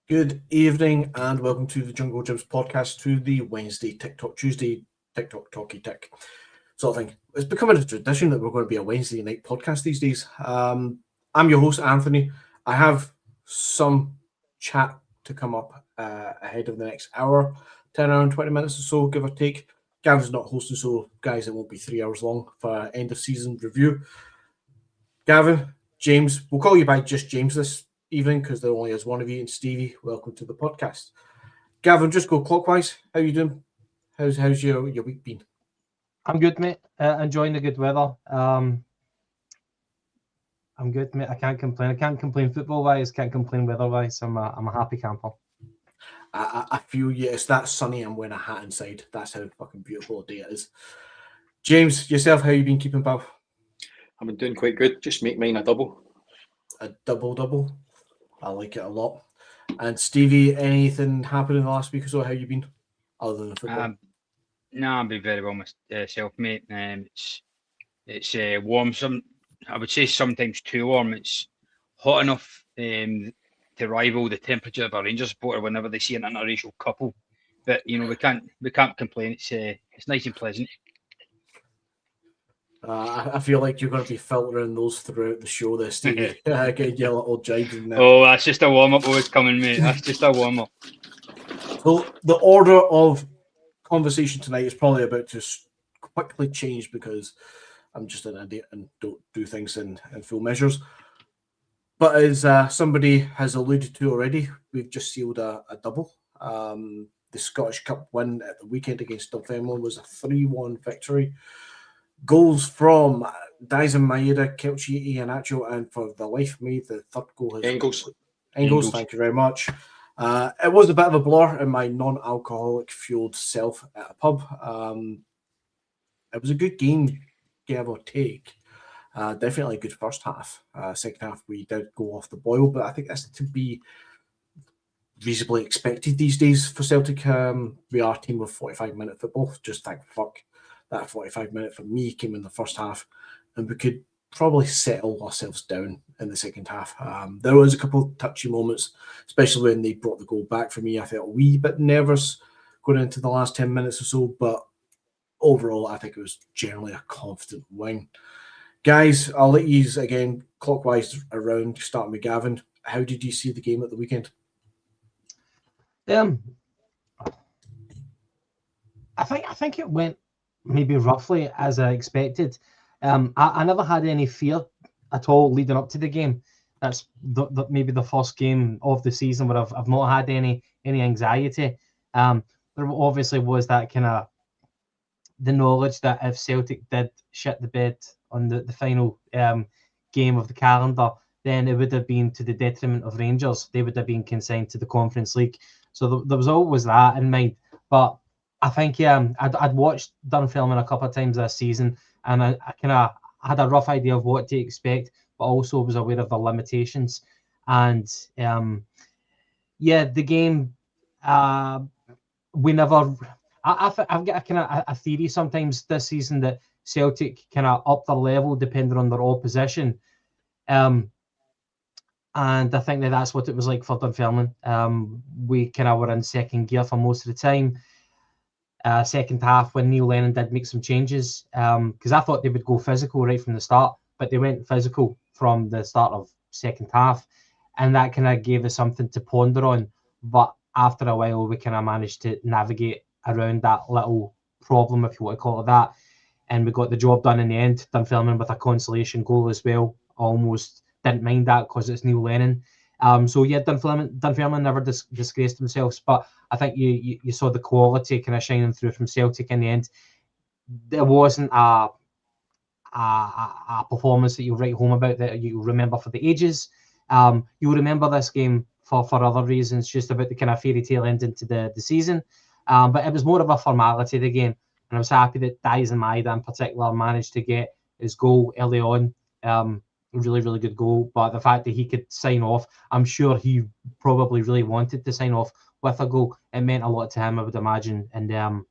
Good evening and welcome to the Jungle Gyms podcast, to the Wednesday TikTok Tuesday TikTok Talky Tick sort of thing. It's becoming a tradition that we're going to be a Wednesday night podcast these days. I'm your host, Anthony. I have some chat to come up ahead of the next hour, 10 hour and 20 minutes or so, give or take. Gavin's not hosting, so guys, it won't be 3 hours long for end of season review. Gavin, James, we'll call you by just James this evening because there only is one of you, and Stevie, welcome to the podcast. Gavin, just go clockwise. How you doing? How's your week been? I'm good, mate. Enjoying the good weather. I'm good, mate. I can't complain. I can't complain football-wise. Can't complain weather-wise. I'm a happy camper. I feel you. It's that sunny. I'm wearing a hat inside. That's how fucking beautiful a day it is. James, yourself, how you been keeping, pal? I've been doing quite good. Just make mine a double. A double. I like it a lot. And Stevie, anything happened in the last week or so? How you been, other than football? No, I've been very well myself, mate. It's warm. I would say sometimes too warm. It's hot enough to rival the temperature of a Rangers supporter whenever they see an interracial couple. But we can't complain. It's nice and pleasant. I feel like you're going to be filtering those throughout the show, there, Stevie. Getting your little jibes in there. Oh, that's just a warm-up always coming, mate. That's just a warm-up. So the order of conversation tonight is probably about to quickly change because I'm just an idiot and don't do things in full measures. But as somebody has alluded to already, we've just sealed a double. The Scottish Cup win at the weekend against Dunfermline was a 3-1 victory. Goals from Daisen Maeda, Kelchi Iheanacho, and for the life of me, the third goal has Engels, thank you very much. It was a bit of a blur in my non-alcoholic fueled self at a pub. It was a good game, give or take. Definitely a good first half. Second half, we did go off the boil, but I think that's to be reasonably expected these days for Celtic. We are a team with 45-minute football. Just thank fuck that 45-minute for me came in the first half, and we could probably settle ourselves down in the second half. There was a couple of touchy moments, especially when they brought the goal back for me. I felt a wee bit nervous going into the last 10 minutes or so, but overall, I think it was generally a confident win. Guys, I'll let you again clockwise around, starting with Gavin. How did you see the game at the weekend? I think it went maybe roughly as I expected. I never had any fear at all leading up to the game. That's maybe the first game of the season where I've not had any anxiety. There obviously was that kind of the knowledge that if Celtic did shit the bed on the final game of the calendar, then it would have been to the detriment of Rangers. They would have been consigned to the Conference League. So there was always that in mind. But I think I'd watched Dunfermline a couple of times this season, and I kind of had a rough idea of what to expect, but also was aware of the limitations. And the game, we never. I've got a kind of a theory sometimes this season that Celtic kind of up their level depending on their opposition. And I think that's what it was like for Dunfermline. We kind of were in second gear for most of the time. Second half, when Neil Lennon did make some changes, because I thought they would go physical right from the start, but they went physical from the start of second half, and that kind of gave us something to ponder on. But after a while, we kind of managed to navigate around that little problem, if you want to call it that, and we got the job done in the end. Dunfermline with a consolation goal as well. Almost didn't mind that because it's Neil Lennon. Dunfermline never disgraced themselves, but I think you saw the quality kind of shining through from Celtic in the end. There wasn't a performance that you'll write home about that you remember for the ages. You'll remember this game for other reasons, just about the kind of fairy tale ending to the season. But it was more of a formality, the game. And I was happy that Daisen Maeda in particular managed to get his goal early on. Really, really good goal. But the fact that he could sign off, I'm sure he probably really wanted to sign off with a goal. It meant a lot to him, I would imagine. And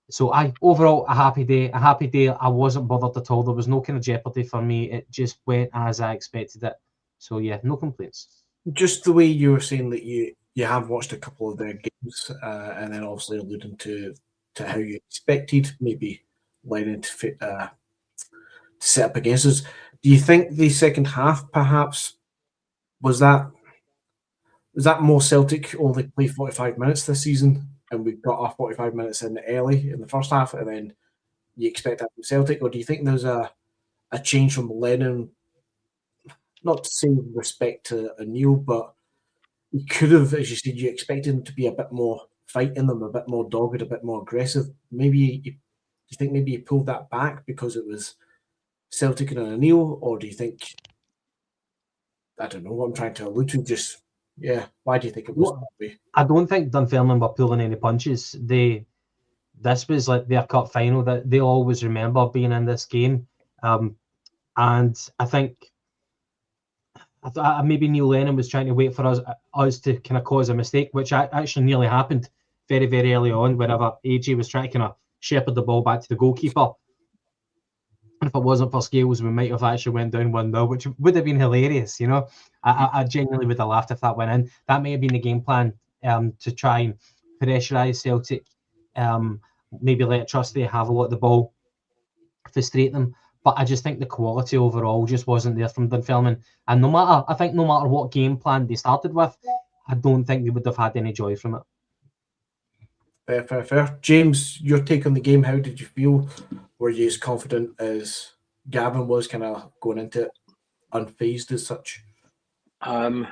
so overall, a happy day. I wasn't bothered at all. There was no kind of jeopardy for me. It just went as I expected it. So yeah, no complaints. just the way you were saying that you have watched a couple of their games, and then obviously alluding to how you expected maybe Lennon to set up against us. Do you think the second half perhaps was that more Celtic only play 45 minutes this season, and we got our 45 minutes in early in the first half, and then you expect that from Celtic, or do you think there's a change from Lennon? Not to say with respect to O'Neill, but he could have, as you said, you expected him to be a bit more fighting them, a bit more dogged, a bit more aggressive. Maybe do you think maybe he pulled that back because it was Celtic and O'Neill, or do you think, I don't know what I'm trying to allude to, just why do you think it was that way? I don't think Dunfermline were pulling any punches. This was like their cup final that they'll always remember being in this game. And I think maybe Neil Lennon was trying to wait for us to kind of cause a mistake, which actually nearly happened very, very early on, whenever AJ was trying to kind of shepherd the ball back to the goalkeeper. And if it wasn't for Scales, we might have actually went down 1-0, which would have been hilarious, you know. I genuinely would have laughed if that went in. That may have been the game plan, to try and pressurise Celtic, maybe let Trusty have a lot of the ball, frustrate them. But I just think the quality overall just wasn't there from Dunfermline. And no matter what game plan they started with, I don't think they would have had any joy from it. Fair. James, your take on the game, how did you feel? Were you as confident as Gavin was, kind of going into it unfazed as such? I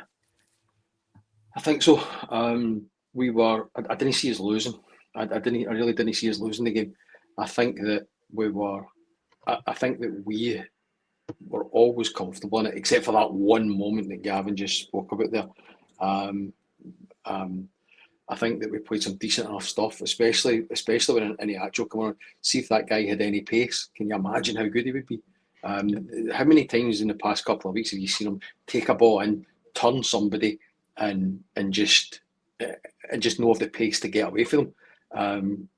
think so. We were. I didn't see us losing. I really didn't see us losing the game. I think that we were. I think that we were always comfortable in it, except for that one moment that Gavin just spoke about there. I think that we played some decent enough stuff, especially when Iniacho come on. See if that guy had any pace. Can you imagine how good he would be? How many times in the past couple of weeks have you seen him take a ball and turn somebody and just know of the pace to get away from them?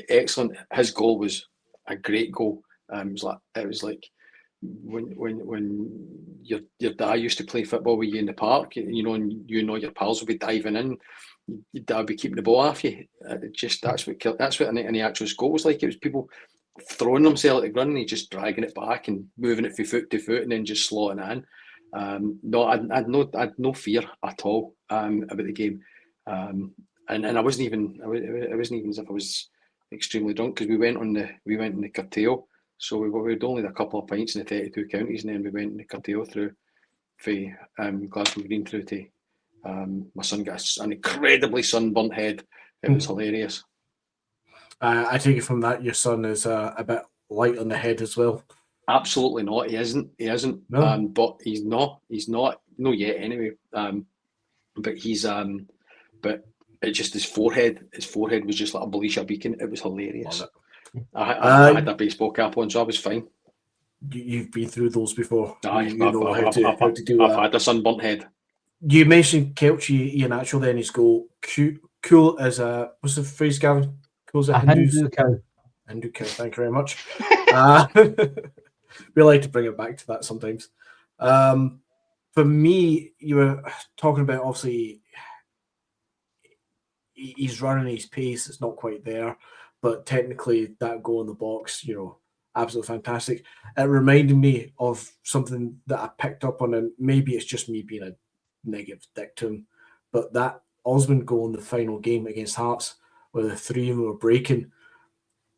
Excellent. His goal was a great goal. It was like when your dad used to play football with you in the park, you know, and your pals would be diving in, your dad would be keeping the ball off you. That's what Iniacho's goal was like. It was people throwing themselves at the ground and he just dragging it back and moving it from foot to foot and then just slotting it in. No, I had no fear at all about the game, and I wasn't even as if I was extremely drunk, because we went in the curtail. So we'd only had a couple of pints in the 32 counties, and then we went in the curtail through Glasgow Green through to my son got an incredibly sunburnt head. It was hilarious. I take it from that your son is a bit light on the head as well. Absolutely not. He isn't. No. But he's not yet anyway. But he's but it just his forehead was just like a Belisha beacon. It was hilarious. I had that baseball cap on, so I was fine. You've been through those before. I've had a sunburnt head. You mentioned Kelchi Iheanacho then his goal. Cool as a, what's the phrase, Gavin? Cool as a Hindu cow. Hindu cow, thank you very much. We like to bring it back to that sometimes. For me, you were talking about, obviously, he's running his pace, it's not quite there, but technically that goal in the box, you know, absolutely fantastic. It reminded me of something that I picked up on, and maybe it's just me being a negative dick to him, but that Osmond goal in the final game against Hearts, where the three of them were breaking,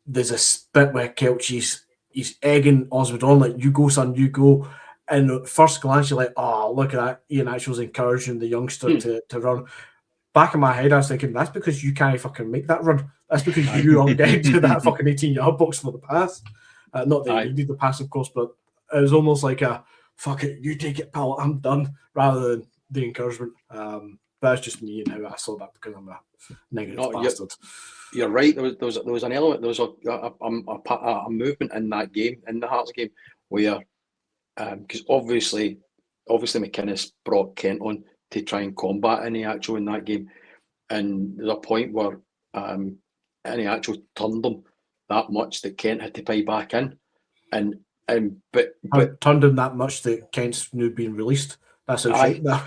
there's a bit where Kelchi's he's egging Osmond on, like, you go, son, you go. And at first glance, you're like, oh, look at that. Iheanacho's encouraging the youngster to run. Back in my head, I was thinking, that's because you can't fucking make that run. That's because you aren't getting to that fucking 18-yard box for the pass. Not that you need the pass, of course, but it was almost like a, fuck it, you take it, pal, I'm done, rather than the encouragement. That's just me and how I saw that, because I'm a negative bastard. You're right. There was an element. There was a movement in that game, in the Hearts game, where because obviously McInnes brought Kent on to try and combat Iniacho in that game, and there's a point where Iniacho turned him that much that Kent had to pay back in, but turned him that much that Kent's now being released. That's how Aye. shite now.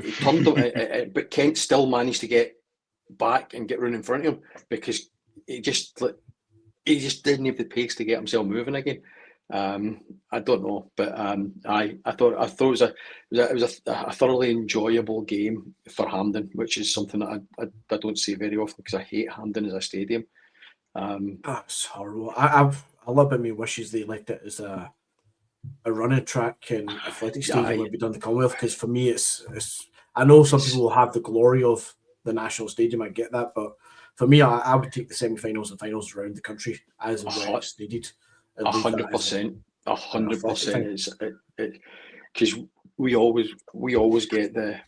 He turned him, but Kent still managed to get back and get round in front of him because he just didn't have the pace to get himself moving again. I don't know, but I thought it was a thoroughly enjoyable game for Hampden, which is something that I don't see very often because I hate Hampden as a stadium. It's horrible. I love me wishes they left it as a running track and athletic stadium would be done the Commonwealth, because for me it's I know some people will have the glory of the national stadium, I get that, but for me I would take the semi-finals and finals around the country as and when it's needed. 100%, 100%. Because we're always in the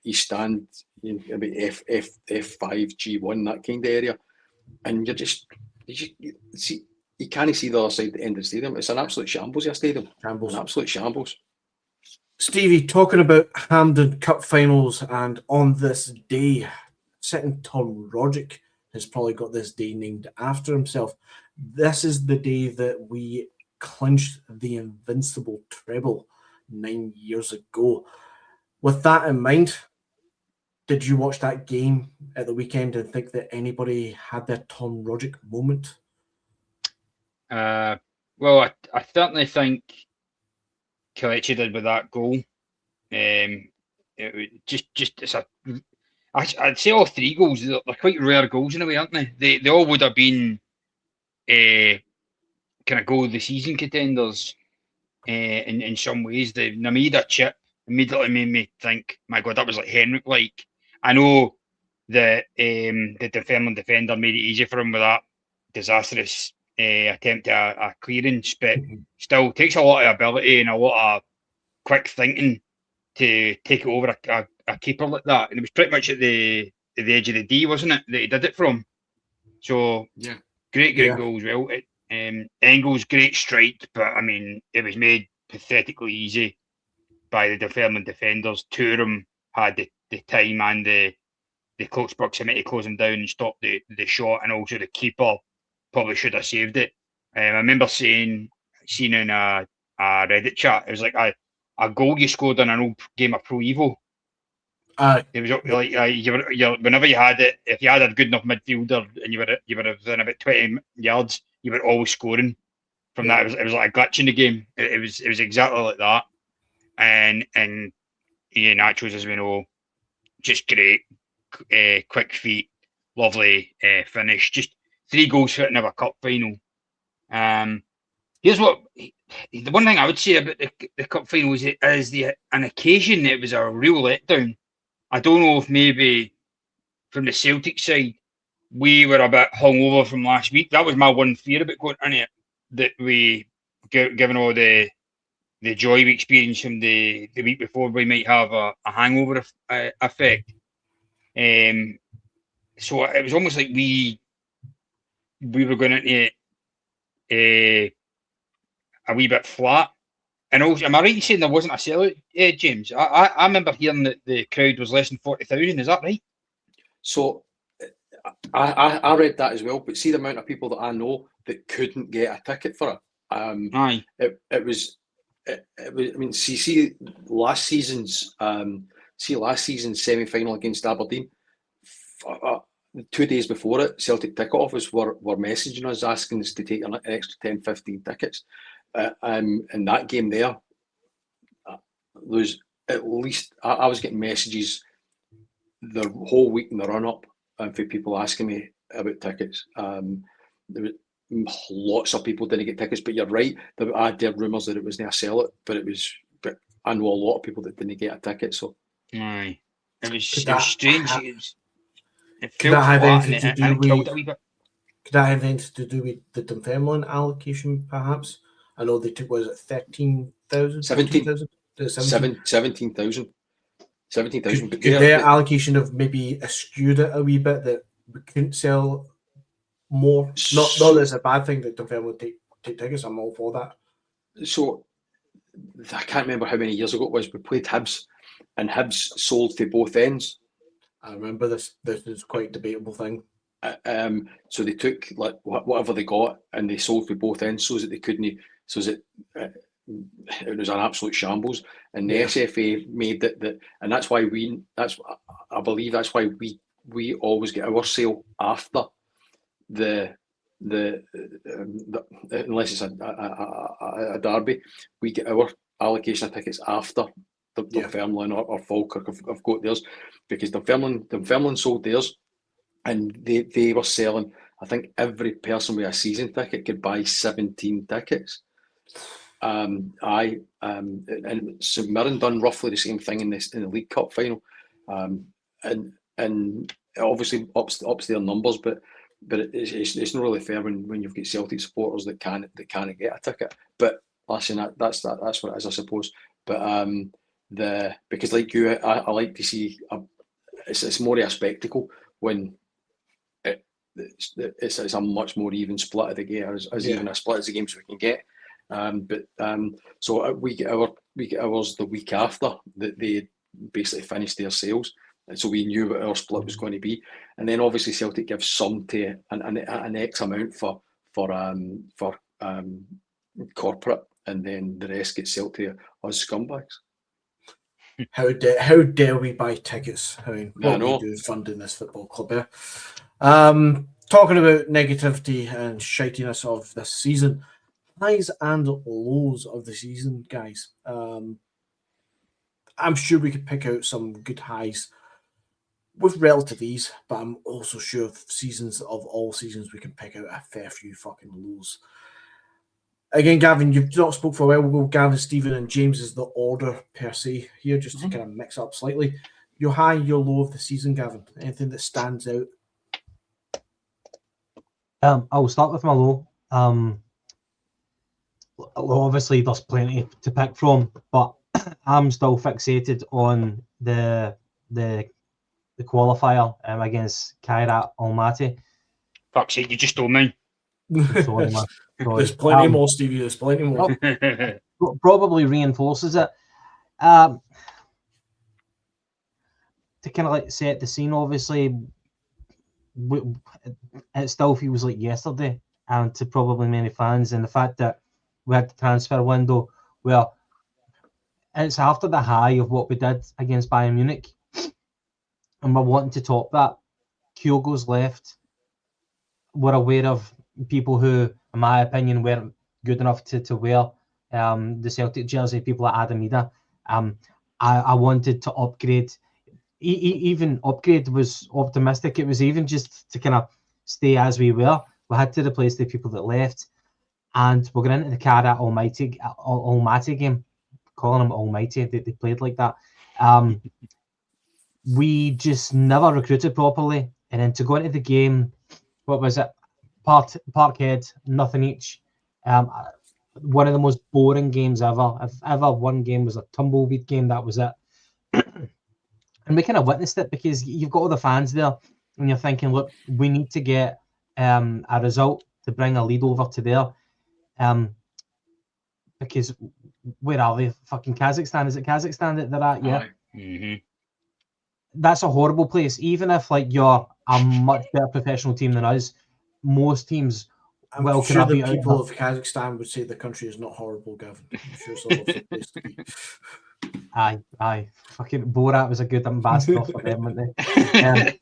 east stand, about F5 G1, that kind of area, and you can't see the other side at the end of the stadium. It's an absolute shambles, your stadium. Shambles. An absolute shambles. Stevie, talking about Hampden Cup finals, and on this day, certain Tom Roderick has probably got this day named after himself. This is the day that we clinched the invincible treble 9 years ago. With that in mind, did you watch that game at the weekend and think that anybody had their Tom Roderick moment? Well, I certainly think Kelechi did with that goal. I'd say all three goals, they're quite rare goals in a way, aren't they? They all would have been kind of goal of the season contenders in some ways. The Namida chip immediately made me think, my God, that was like Henrik-like. I know that the Dunfermline defender made it easy for him with that disastrous attempt at a clearance, but still takes a lot of ability and a lot of quick thinking to take it over a keeper like that. And it was pretty much at the edge of the D, wasn't it, that he did it from? So yeah, great goal as well. Engels, great strike, but I mean, it was made pathetically easy by the Dunfermline defenders. Two of them had the time and the close proximity to close him down and stop the shot, and also the keeper probably should have saved it. I remember seen in a Reddit chat, it was like a goal you scored in an old game of Pro Evo. It was like whenever you had it, if you had a good enough midfielder and you were within about 20 yards, you were always scoring from that. It was like a glitch in the game. It was exactly like that. And Ian Nachos, as we know, just great, quick feet, lovely finish. Just 3 goals for another cup final. Here's what the one thing I would say about the cup final is an occasion it was a real letdown. I don't know if maybe from the Celtic side we were a bit hungover from last week. That was my one fear about going into it, that we, given all the joy we experienced from the week before, we might have a hangover effect. So it was almost like we were going into it a wee bit flat. And also, am I right in saying there wasn't a sellout, James? I remember hearing that the crowd was less than 40,000. Is that right? So I read that as well, but see the amount of people that I know that couldn't get a ticket for it. Aye. It was. I mean, see last season's semi-final against Aberdeen. 2 days before it, Celtic Ticket Office were messaging us asking us to take an extra 10, 15 tickets. In that game there was at least I was getting messages the whole week in the run-up for people asking me about tickets. There was lots of people didn't get tickets, but you're right. I did rumours that it was near sellout, but I know a lot of people that didn't get a ticket. So aye, it was strange. Could that have anything to do with the Dunfermline allocation, perhaps? I know they took, was it 13,000? 17,000. 17,000. Could their allocation have maybe skewed it a wee bit, that we couldn't sell more? Not that it's a bad thing that Dunfermline take tickets. I'm all for that. So I can't remember how many years ago it was. We played Hibs, and Hibs sold for both ends. I remember this. This is quite a debatable thing. So they took like whatever they got, and they sold for both ends, so that they couldn't. So that it was an absolute shambles. And the Yeah. SFA made that, and that's why I believe that's why we always get our sale after the unless it's a derby, we get our allocation of tickets after Dunfermline or Falkirk have got theirs, because Dunfermline sold theirs, and they were selling. I think every person with a season ticket could buy 17 tickets. And St Mirren done roughly the same thing in the League Cup final, and obviously ups their numbers, but it's not really fair when you've got Celtic supporters that can't get a ticket. But listen, that's what it is, I suppose. But because like you, I like to see it's more of a spectacle when it's a much more even split of the game, as even a split as the games we can get. So we get ours the week after that they basically finished their sales, and so we knew what our split was going to be. And then obviously Celtic gives some to an X amount for corporate, and then the rest gets sold to us scumbags. How dare we buy tickets? I mean, what are we doing funding this football club here? Talking about negativity and shitiness of this season, highs and lows of the season, guys. I'm sure we could pick out some good highs with relative ease, but I'm also sure of all seasons we can pick out a fair few fucking lows. Again, Gavin, you've not spoke for a while. We'll go Gavin, Stephen, and James is the order per se here, just to kind of mix up slightly. Your high, your low of the season, Gavin. Anything that stands out? I'll start with my low. Obviously, there's plenty to pick from, but I'm still fixated on the qualifier against Kairat Almaty. Fuck's sake, you just told me. Sorry, man. Sorry. There's plenty more, Stevie. There's plenty more. Probably reinforces it. To kind of like set the scene, obviously, it still feels like yesterday, and to probably many fans, and the fact that we had the transfer window where it's after the high of what we did against Bayern Munich, and we're wanting to top that. Kyogo's left. We're aware of people who, in my opinion, weren't good enough to wear the Celtic jersey, people like Adam Ida. I wanted to upgrade. Even upgrade was optimistic. It was even just to kind of stay as we were. We had to replace the people that left. And we're going into the Kairat Almaty game, calling them Almighty. They played like that. We just never recruited properly. And then to go into the game, what was it? Parkhead, nothing each. One of the most boring games ever. If ever one game was a tumbleweed game, that was it. And we kind of witnessed it because you've got all the fans there and you're thinking, look, we need to get a result to bring a lead over to there. Because where are they? Fucking Kazakhstan. Is it Kazakhstan that they're at? Yeah. Mm-hmm. That's a horrible place. Even if like you're a much better professional team than us, most teams I'm sure the people of Kazakhstan would say the country is not horrible, Gavin. I'm sure it's a lovely place to be. Aye. Fucking Borat was a good ambassador for them, weren't they?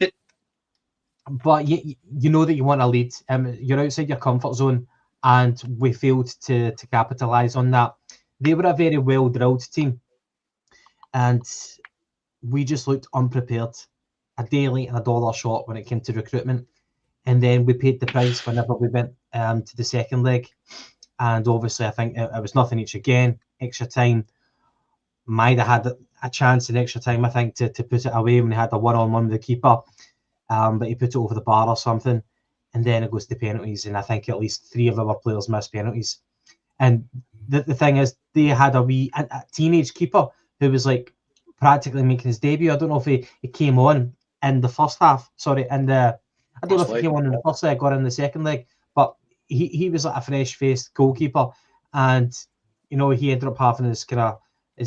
But you know that you want a lead. You're outside your comfort zone, and we failed to capitalise on that. They were a very well drilled team, and we just looked unprepared. A day late and a dollar short when it came to recruitment, and then we paid the price whenever we went to the second leg. And obviously, I think it was nothing each again. Extra time. Maida had a chance in extra time, I think, to put it away when he had a one-on-one with the keeper, but he put it over the bar or something, and then it goes to penalties, and I think at least 3 of our players missed penalties. And the thing is, they had a teenage keeper who was like practically making his debut. I don't know if he came on in the first half. Sorry, I don't know if he came on in the first leg or in the second leg, but he was like a fresh-faced goalkeeper, and you know he ended up having his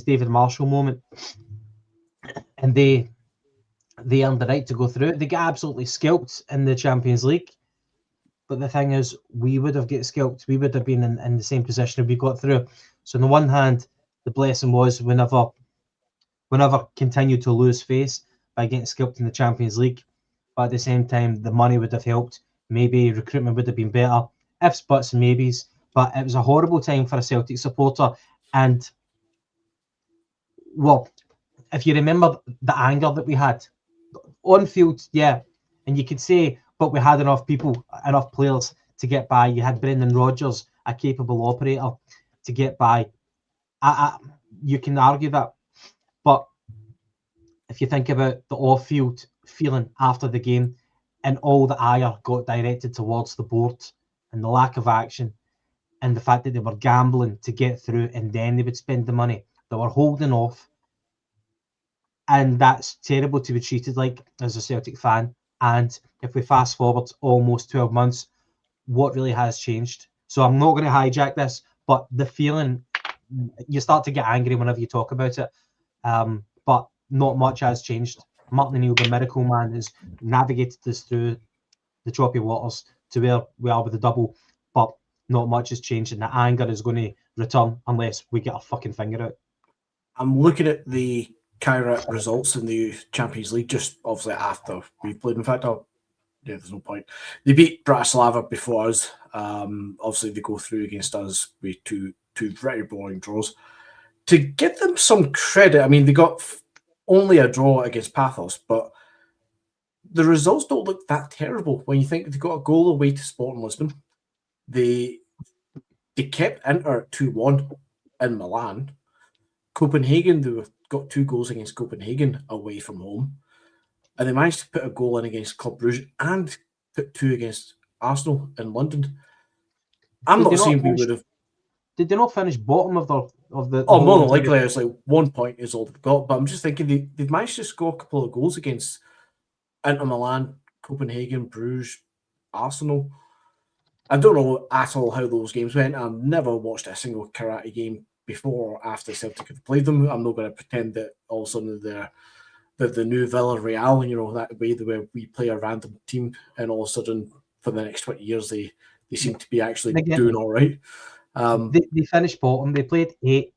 David Marshall moment, and they earned the right to go through. They got absolutely scalped in the Champions League, But the thing is, we would have get scalped. We would have been in the same position if we got through. So on the one hand, the blessing was we never continued to lose face by getting scalped in the Champions League. But at the same time, the money would have helped. Maybe recruitment would have been better. Ifs, buts, and maybes. But it was a horrible time for a Celtic supporter. And, well, if you remember the anger that we had on field, yeah, and you could say, but we had enough people, enough players to get by. You had Brendan Rodgers, a capable operator, to get by. You can argue that, but if you think about the off-field feeling after the game, and all the ire got directed towards the board, and the lack of action, and the fact that they were gambling to get through, and then they would spend the money, they were holding off. And that's terrible to be treated like as a Celtic fan. And if we fast forward almost 12 months, what really has changed? So I'm not going to hijack this, but the feeling, you start to get angry whenever you talk about it. But not much has changed. Martin O'Neill, the miracle man, has navigated us through the choppy waters to where we are with the double. But not much has changed, and the anger is going to return unless we get our fucking finger out. I'm looking at the Kairat results in the Champions League just obviously after we played. In fact, there's no point. They beat Bratislava before us. Obviously, they go through against us with two very boring draws. To give them some credit, I mean, they got only a draw against Pathos, but the results don't look that terrible when you think they got a goal away to Sporting Lisbon. They kept Inter at 2-1 in Milan. Copenhagen, they got 2 goals against Copenhagen away from home. And they managed to put a goal in against Club Brugge and put 2 against Arsenal in London. I'm not saying we would have. Did they not finish bottom of the? Oh, more than likely, it's like 1 point is all they've got. But I'm just thinking they've managed to score a couple of goals against Inter Milan, Copenhagen, Bruges, Arsenal. I don't know at all how those games went. I've never watched a single karate game before or after Celtic have played them. I'm not going to pretend that all of a sudden they're the new Villarreal, you know, that way where we play a random team and all of a sudden for the next 20 years they seem to be actually doing all right. They finished bottom. They played 8.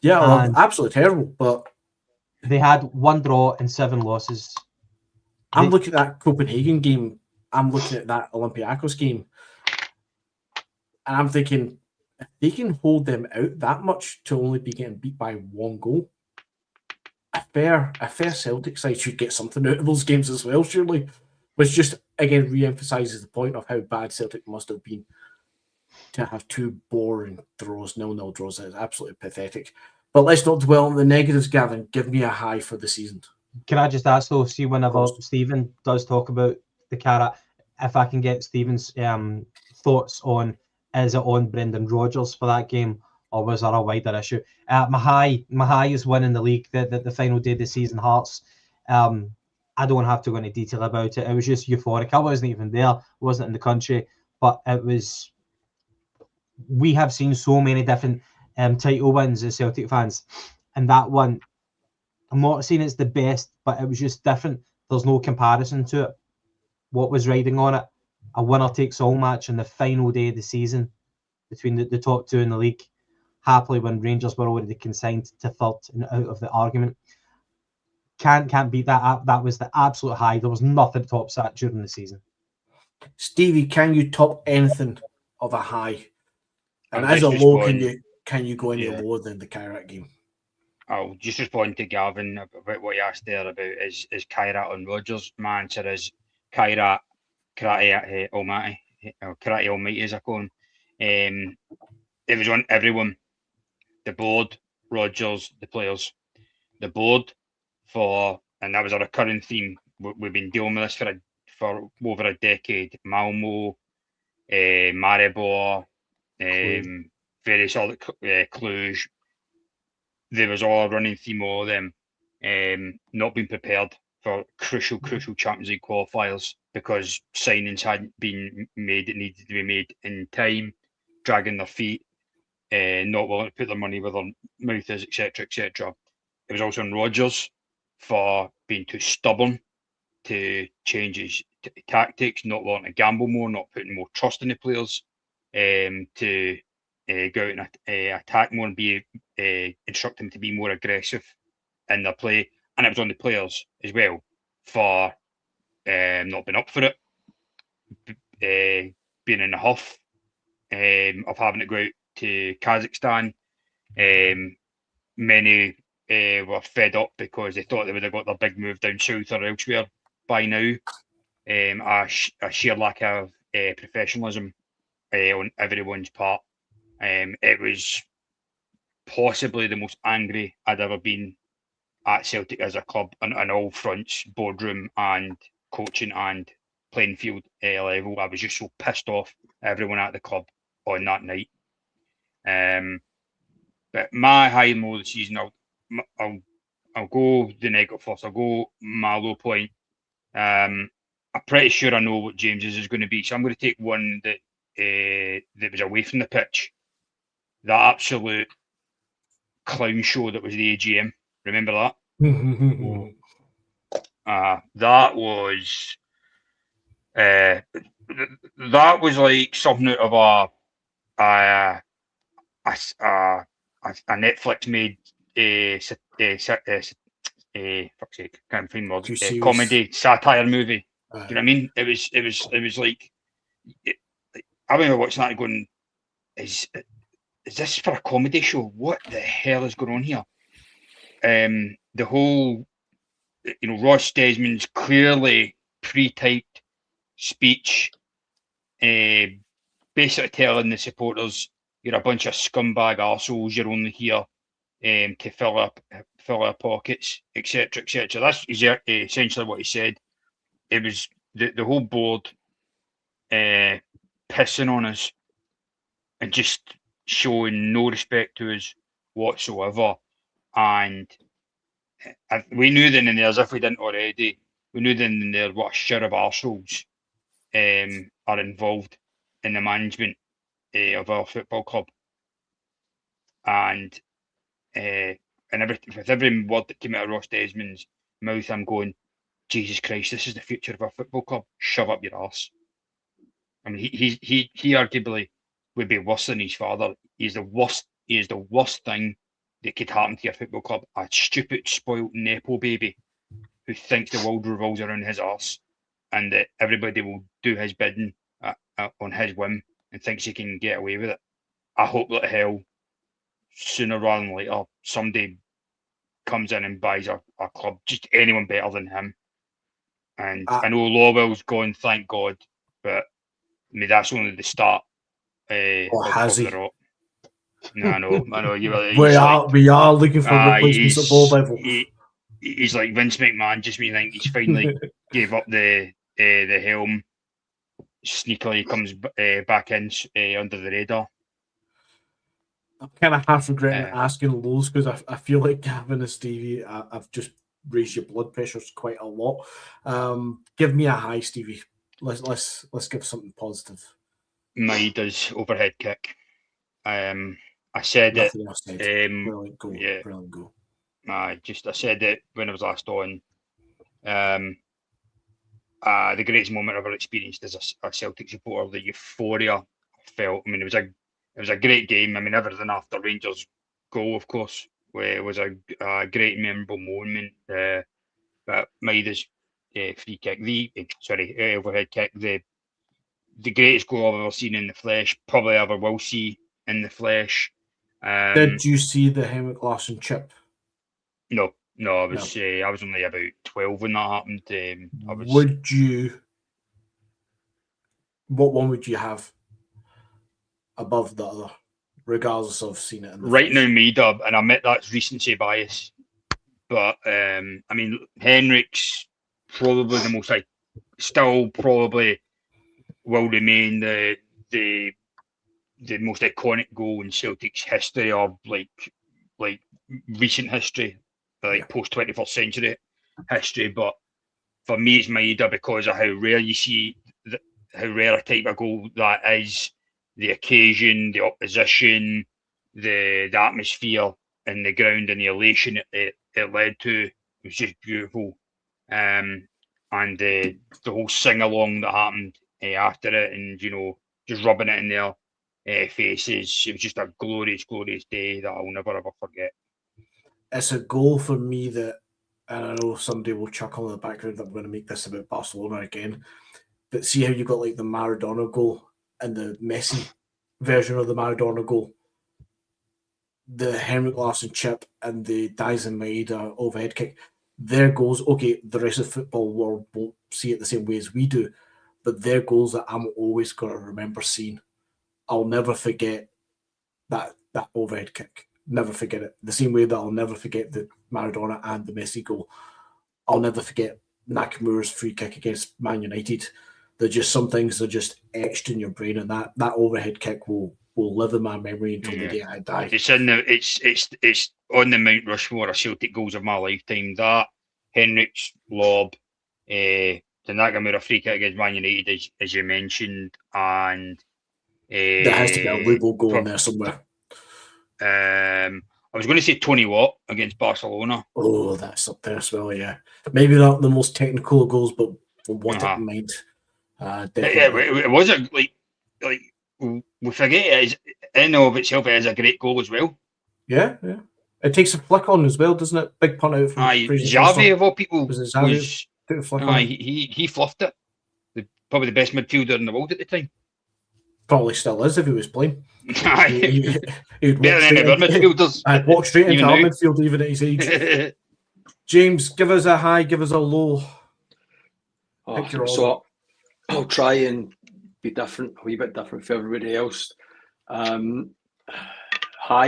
Yeah, well, absolutely terrible. But they had 1 draw and 7 losses. I'm looking at that Copenhagen game. I'm looking at that Olympiacos game. And I'm thinking, if they can hold them out that much to only be getting beat by 1 goal, a fair Celtic side should get something out of those games as well, surely. Which just, again, re-emphasises the point of how bad Celtic must have been to have 2 boring draws, 0-0 draws. That is absolutely pathetic. But let's not dwell on the negatives, Gavin. Give me a high for the season. Can I just ask, though, see whenever Stephen does talk about the Carrot, if I can get Stephen's thoughts on, is it on Brendan Rodgers for that game, or was there a wider issue? My high is winning the league, the final day of the season, Hearts. I don't have to go into detail about it. It was just euphoric. I wasn't even there, wasn't in the country, but it was. We have seen so many different title wins as Celtic fans, and that one, I'm not saying it's the best, but it was just different. There's no comparison to it. What was riding on it? A winner-takes-all match on the final day of the season between the top 2 in the league. Happily, when Rangers were already consigned to third and out of the argument. Can't beat that. That was the absolute high. There was nothing tops that during the season. Stevie, can you top anything of a high? And as a low, can you go any lower than the Kairat game? I'll just respond to Gavin about what he asked there about is Kairat on Rodgers. My answer is Kairat, Karate Almighty, or Karate Almighty as I call him. It was on everyone. The board, Rodgers, the players. The board and that was a recurring theme. We've been dealing with this for over a decade. Malmo, Maribor, various other Cluj. There was all a running theme of them not being prepared for crucial Champions League qualifiers because signings hadn't been made that needed to be made in time, dragging their feet, not willing to put their money where their mouth is, etc., etc. It was also on Rodgers for being too stubborn to change his tactics, not wanting to gamble more, not putting more trust in the players, to go out and attack more and be instruct them to be more aggressive in their play. And it was on the players as well for not being up for it, being in the huff of having to go out to Kazakhstan. Many were fed up because they thought they would have got their big move down south or elsewhere by now. A sheer lack of professionalism on everyone's part. It was possibly the most angry I'd ever been at Celtic as a club on all fronts, boardroom and coaching and playing field level. I was just so pissed off at everyone at the club on that night. But my high and low of the season, I'll go the negative first. I'll go my low point. I'm pretty sure I know what James's is going to be, so I'm going to take one that was away from the pitch. That absolute clown show that was the AGM. Remember that? That was like something out of a Netflix made fuck's sake, can't find words. Comedy satire movie. Do you know what I mean? It was like I remember watching that and going, is this for a comedy show? What the hell is going on here? The whole, Ross Desmond's clearly pre-typed speech, basically telling the supporters, you're a bunch of scumbag arseholes, you're only here to fill our pockets, etc., etc. That's essentially what he said. It was the whole board pissing on us and just showing no respect to us whatsoever. And we knew then and there, as if we didn't already, we knew then and there what a shit of arseholes are involved in the management of our football club. And with every word that came out of Ross Desmond's mouth, I'm going, Jesus Christ, this is the future of our football club. Shove up your arse. I mean, he arguably would be worse than his father. He is the worst thing that could happen to your football club. A stupid, spoilt nepo baby who thinks the world revolves around his arse and that everybody will do his bidding on his whim and thinks he can get away with it. I hope that hell, sooner rather than later, somebody comes in and buys our club, just anyone better than him. And I know Lawwell's gone, thank God, but I mean, that's only the start of the rot. No, I know. We are looking for replacements at board level. He's like Vince McMahon, just when you think he's finally gave up the helm, sneakily comes back in under the radar. I'm kind of half regretting asking Lowe's because I feel like Gavin and Stevie, I've just raised your blood pressures quite a lot. Give me a high, Stevie. Let's give something positive. Maida's overhead kick. I said Nothing it. Else said. Brilliant goal. Yeah. Brilliant goal. I said it when I was last on. The greatest moment I've ever experienced as a Celtic supporter, the euphoria I felt. I mean, it was a great game. I mean, everything after Rangers' goal, of course, was a great memorable moment. But Maida's free kick, overhead kick, the greatest goal I've ever seen in the flesh, probably ever will see in the flesh. Did you see the Henrik Larsson chip? No, I was only about 12 when that happened. What one would you have above the other, regardless of seeing it in the right flesh? now, Maida, and I admit that's recency bias, but I mean, Henrik's probably the most, still probably will remain the most iconic goal in Celtic's history of like recent history, post 21st century history. But for me, it's Maida because of how rare you see, how rare a type of goal that is, the occasion, the opposition, the atmosphere in the ground and the elation it led to. It was just beautiful. and the whole sing along that happened after it, and just rubbing it in their faces. It was just a glorious, glorious day that I'll never ever forget. It's a goal for me that, and I know somebody will chuckle in the background that I'm going to make this about Barcelona again, but see how you got like the Maradona goal and the Messi version of the Maradona goal, the Henrik Larsson chip and the Dyson Maeda overhead kick. Their goals, okay, the rest of the football world won't see it the same way as we do, but they're goals that I'm always going to remember seeing. I'll never forget that overhead kick. Never forget it. The same way that I'll never forget the Maradona and the Messi goal. I'll never forget Nakamura's free kick against Man United. They're just some things that are just etched in your brain, and that overhead kick will live in my memory until the day I die. It's on the Mount Rushmore of Celtic goals of my lifetime. That Henrik's lob, the Nakamura free kick against Man United, as you mentioned, and there has to be a Lugo goal in there somewhere. I was going to say Tony Watt against Barcelona. Oh, that's up there as well, yeah. Maybe not the most technical goals, but what it meant. It was like we forget it is in and of itself. It is a great goal as well. Yeah. It takes a flick on as well, doesn't it? Big punt out from Xavi of all people was he fluffed it. Probably the best midfielder in the world at the time. Probably still is if he was playing. He'd better than the midfielders. I'd walk straight into our midfield even at his age. James, give us a high, give us a low. So I'll try and be different, a wee bit different for everybody else. High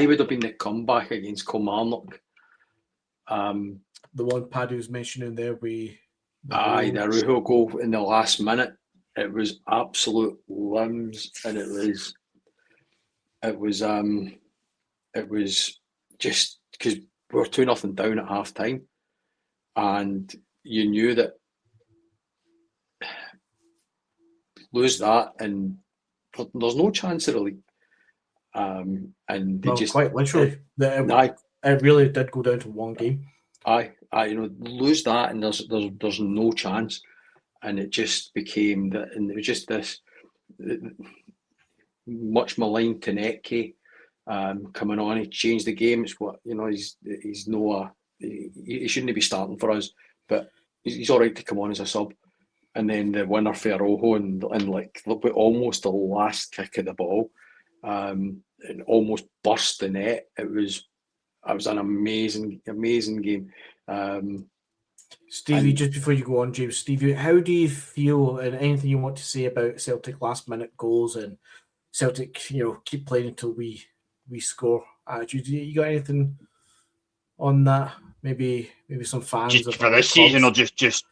would have been the comeback against Kilmarnock. The one Padu's mentioning there, the Arujo goal in the last minute. It was absolute limbs, and it was just because we were 2-0 down at half time, and you knew that lose that and there's no chance of the league. And they just quite literally, it really did go down to one game. Lose that and there's no chance. And it just became that, and it was just this much maligned Konecki coming on. He changed the game. It's what he's no he shouldn't be starting for us, but he's all right to come on as a sub. And then the winner for Rojo and like almost the last kick of the ball, and almost burst the net. It was an amazing game. Stevie, just before you go on, James, Stevie, how do you feel, and anything you want to say about Celtic last minute goals and Celtic, keep playing until we score? You got anything on that? Maybe some fans just for this season, or just as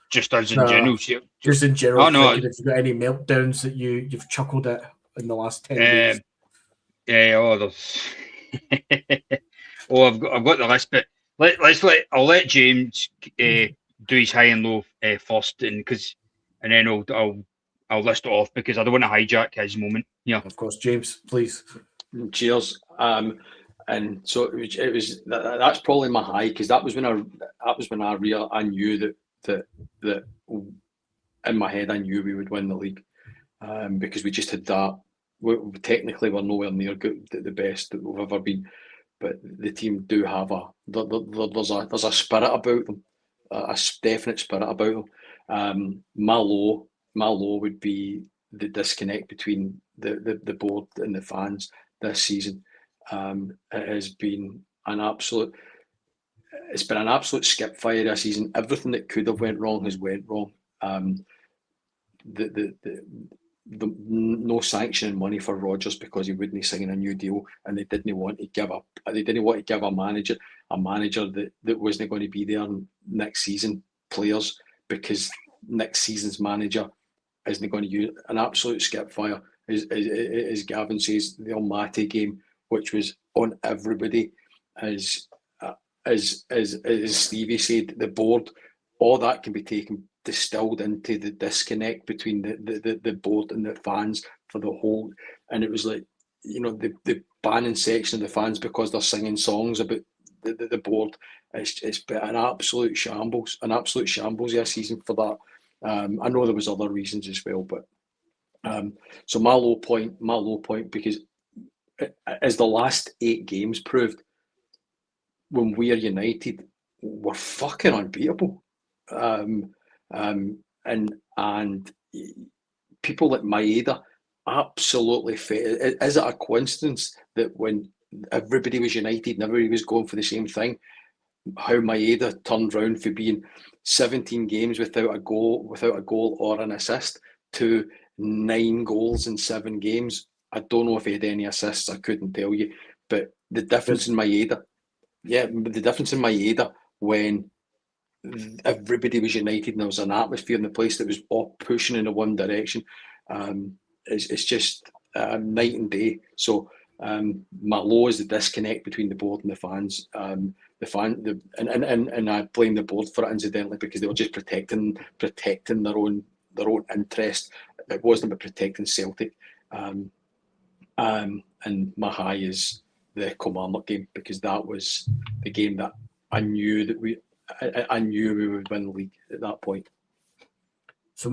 in general. Just in general. Oh no! If you've got any meltdowns that you've chuckled at in the last 10 days. There's. I've got the list, but I'll let James do his high and low first, and then I'll list it off because I don't want to hijack his moment. Yeah, of course, James, please. Cheers. And so it was that's probably my high, because that was when I knew that in my head I knew we would win the league, because we just had that. Technically, we're nowhere near the best that we've ever been, but the team do have there's a spirit about them, a definite spirit about them. My low would be the disconnect between the board and the fans this season. It has been an absolute skip fire this season. Everything that could have went wrong has went wrong. The no sanctioning money for Rodgers because he wouldn't sign a new deal, and they didn't want to give a manager that wasn't going to be there next season players, because next season's manager isn't going to use an absolute skip fire. As Gavin says, the Almaty game, which was on everybody, as Stevie said, the board, all that can be distilled into the disconnect between the board and the fans for the whole. And it was like, the banning section of the fans because they're singing songs about the board. It's been an absolute shambles this season for that. I know there was other reasons as well, but so my low point, because as the last 8 games proved, when we are United, we're fucking unbeatable. And people like Maeda absolutely fit. Is it a coincidence that when everybody was United and everybody was going for the same thing, how Maeda turned round for being 17 games without a goal or an assist to 9 goals in 7 games? I don't know if he had any assists. I couldn't tell you, but the difference in Maeda, when everybody was united and there was an atmosphere in the place that was all pushing in the one direction, it's just night and day. So my low is the disconnect between the board and the fans. And I blame the board for it incidentally, because they were just protecting their own interest. It wasn't about protecting Celtic. And my high is the Kilmarnock game, because that was the game that I knew we would win the league at that point. So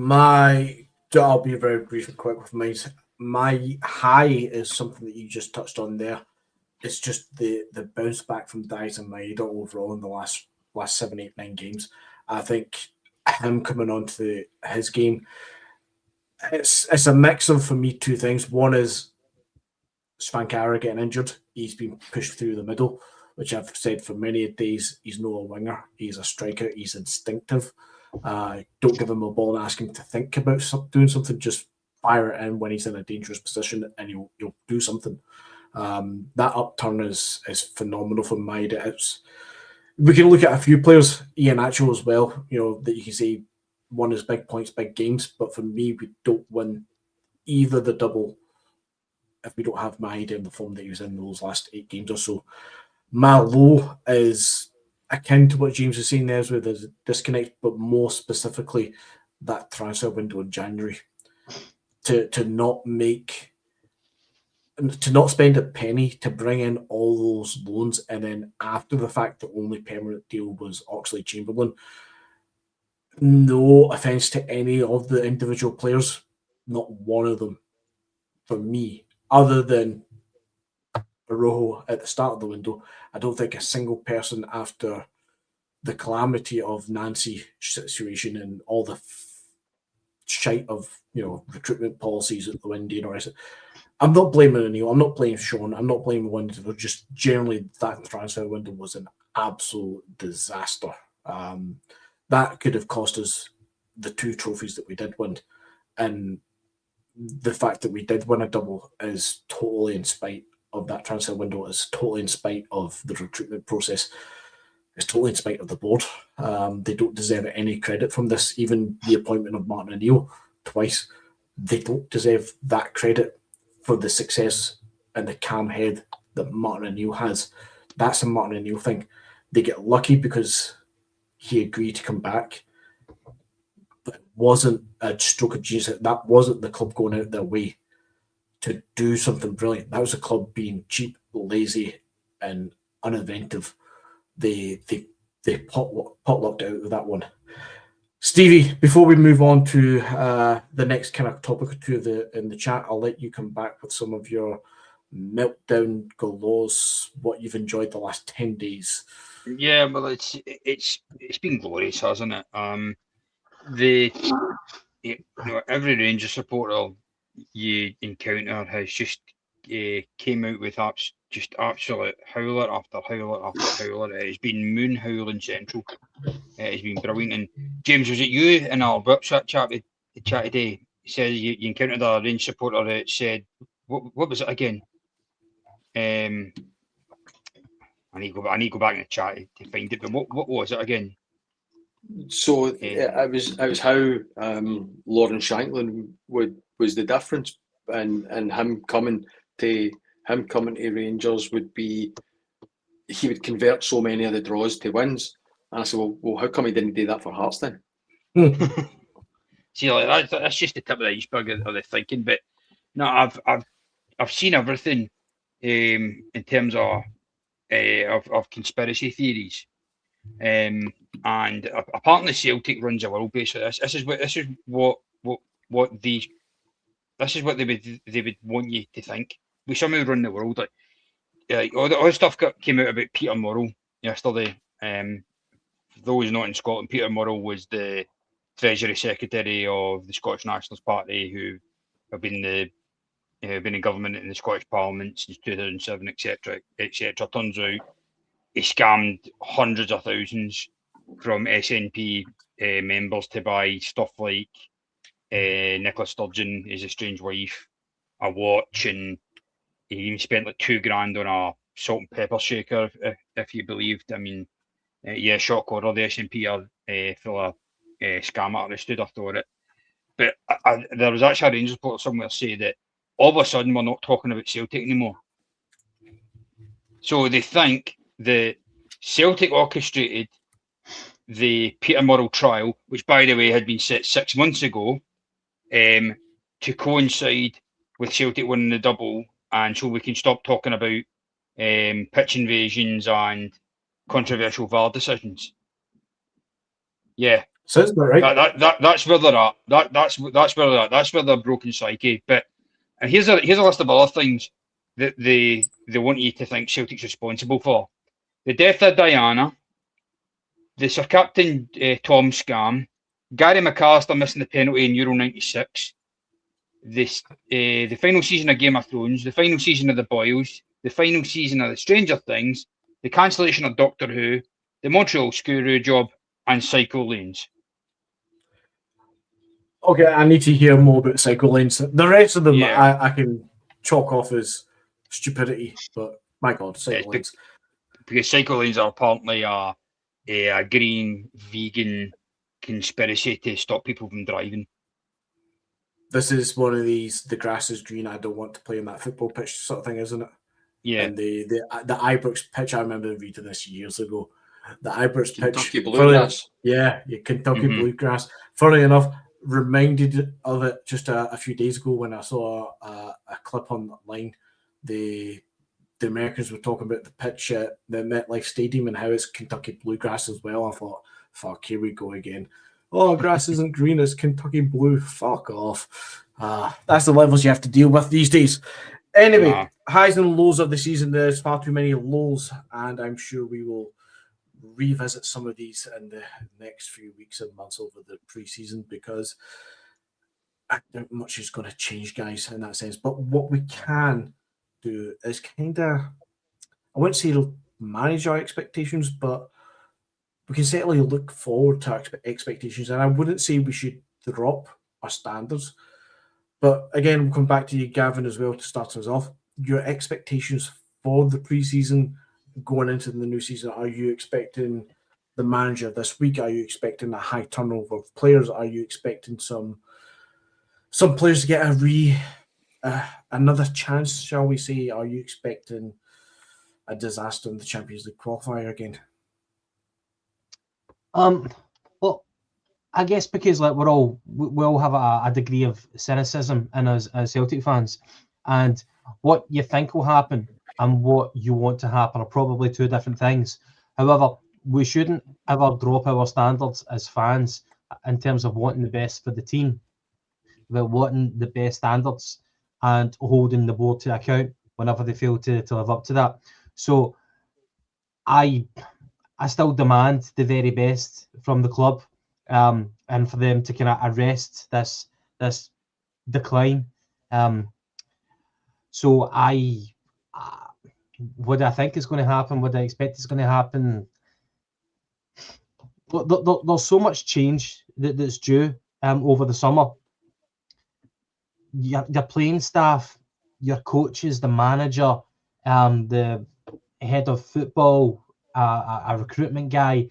I'll be very brief and quick with mine. My high is something that you just touched on there. It's just the bounce back from Dias and Maeda overall in the last 7, 8, 9 games. I think him coming onto his game, it's a mix of, for me, 2 things. One is Svankara getting injured. He's been pushed through the middle, which I've said for many days. He's not a winger. He's a striker. He's instinctive. Don't give him a ball and ask him to think about doing something. Just fire it in when he's in a dangerous position, and he'll do something. That upturn is phenomenal for Maeda. We can look at a few players, Iheanacho as well, that you can say won his big points, big games. But for me, we don't win either the double if we don't have Maeda in the form that he was in those last 8 games or so. My low is akin to what James was saying there, with the disconnect, but more specifically that transfer window in January. To not spend a penny to bring in all those loans, and then after the fact, the only permanent deal was Oxlade-Chamberlain. No offence to any of the individual players, not one of them, for me, other than Rojo at the start of the window, I don't think a single person, after the calamity of Nancy situation and all the shite of recruitment policies at the Windy and all that. I'm not blaming Neil. I'm not blaming Sean. I'm not blaming Windy. Just generally, that transfer window was an absolute disaster. That could have cost us the 2 trophies that we did win, and the fact that we did win a double is totally in spite of that transfer window. Is totally in spite of the recruitment process. It's totally in spite of the board. They don't deserve any credit from this. Even the appointment of Martin O'Neill twice, they don't deserve that credit for the success and the calm head that Martin O'Neill has. That's a Martin O'Neill thing. They get lucky because he agreed to come back, but it wasn't a stroke of genius. That wasn't the club going out their way to do something brilliant. That was the club being cheap, lazy, and uninventive. They potlucked out with that one. Stevie, before we move on to the next kind of topic or two in the chat, I'll let you come back with some of your meltdown galores, what you've enjoyed the last 10 days. Yeah, well, it's been glorious, hasn't it? Every Rangers supporter you encounter has just came out with just absolute howler after howler after howler. It's been moon howling central. It's been brilliant. And James, was it you in our WhatsApp chat today? He said you encountered a Rangers supporter that said, what was it again? I need to go back in the chat to find it. But what was it again? So it was how Lauren Shanklin was the difference, and him coming to Rangers would be, he would convert so many of the draws to wins. And I said, well, how come he didn't do that for Hearts then? See, like that's just the tip of the iceberg of the thinking. But no, I've seen everything in terms of conspiracy theories. and apparently Celtic runs the world based on this. This is what these. This is what they would want you to think. We somehow run the world. Like all the stuff came out about Peter Murrell yesterday. For those not in Scotland, Peter Murrell was the Treasury Secretary of the Scottish Nationalist Party, who have been in government in the Scottish Parliament since 2007, etc., etc. Turns out he scammed hundreds of thousands from SNP members to buy stuff like Nicola Sturgeon, his estranged wife, a watch, and he even spent like $2,000 on a salt and pepper shaker, if you believed. I mean, shock horror. The SNP are full of scam artists stood after it. But there was actually a Rangers reporter somewhere say that all of a sudden we're not talking about Celtic anymore. So they think that Celtic orchestrated the Peter Murrell trial, which, by the way, had been set 6 months ago, to coincide with Celtic winning the double, and so we can stop talking about pitch invasions and controversial VAR decisions. Yeah, sounds about right. That's where they're at. That's where they're at. That's where they're broken psyche. But and here's a list of other things that they want you to think Celtic's responsible for: the death of Diana, the Sir Captain Tom scam, Gary McAllister missing the penalty in Euro '96, the final season of Game of Thrones, the final season of The Boys, the final season of The Stranger Things, the cancellation of Doctor Who, the Montreal Screw job, and Psycho Lanes. Okay, I need to hear more about Psycho Lanes. The rest of them, Yeah. I can chalk off as stupidity, but my God, Psycho Lanes. Because Psycho Lanes are apparently a green vegan conspiracy to stop people from driving. This is one of these, the grass is green, I don't want to play on that football pitch sort of thing, isn't it? Yeah. And the Ibrox pitch, I remember reading this years ago. The Ibrox Kentucky pitch. Bluegrass. Kentucky Bluegrass. Funnily enough, reminded of it just a few days ago when I saw a clip online. The Americans were talking about the pitch at the MetLife Stadium and how it's Kentucky Bluegrass as well. I thought, fuck, here we go again. Oh, grass isn't green, it's Kentucky Blue. Fuck off. That's the levels you have to deal with these days. Anyway, highs and lows of the season. There's far too many lows, and I'm sure we will revisit some of these in the next few weeks and months over the preseason, because I don't much is going to change, guys, in that sense. But what we can do is kind of, I wouldn't say it'll manage our expectations, but we can certainly look forward to our expectations. And I wouldn't say we should drop our standards. But again, we'll come back to you, Gavin, as well, to start us off. Your expectations for the preseason going into the new season, are you expecting the manager this week? Are you expecting a high turnover of players? Are you expecting some players to get another chance, shall we say? Are you expecting a disaster in the Champions League qualifier again? Well, I guess because like we all have a degree of cynicism in us as Celtic fans, and what you think will happen and what you want to happen are probably two different things. However, we shouldn't ever drop our standards as fans in terms of wanting the best for the team, but wanting the best standards and holding the board to account whenever they fail to live up to that. So I still demand the very best from the club, and for them to kind of arrest this decline. So what I think is going to happen, what I expect is going to happen. There's so much change that's due over the summer. Your playing staff, your coaches, the manager, the head of football, a recruitment guy,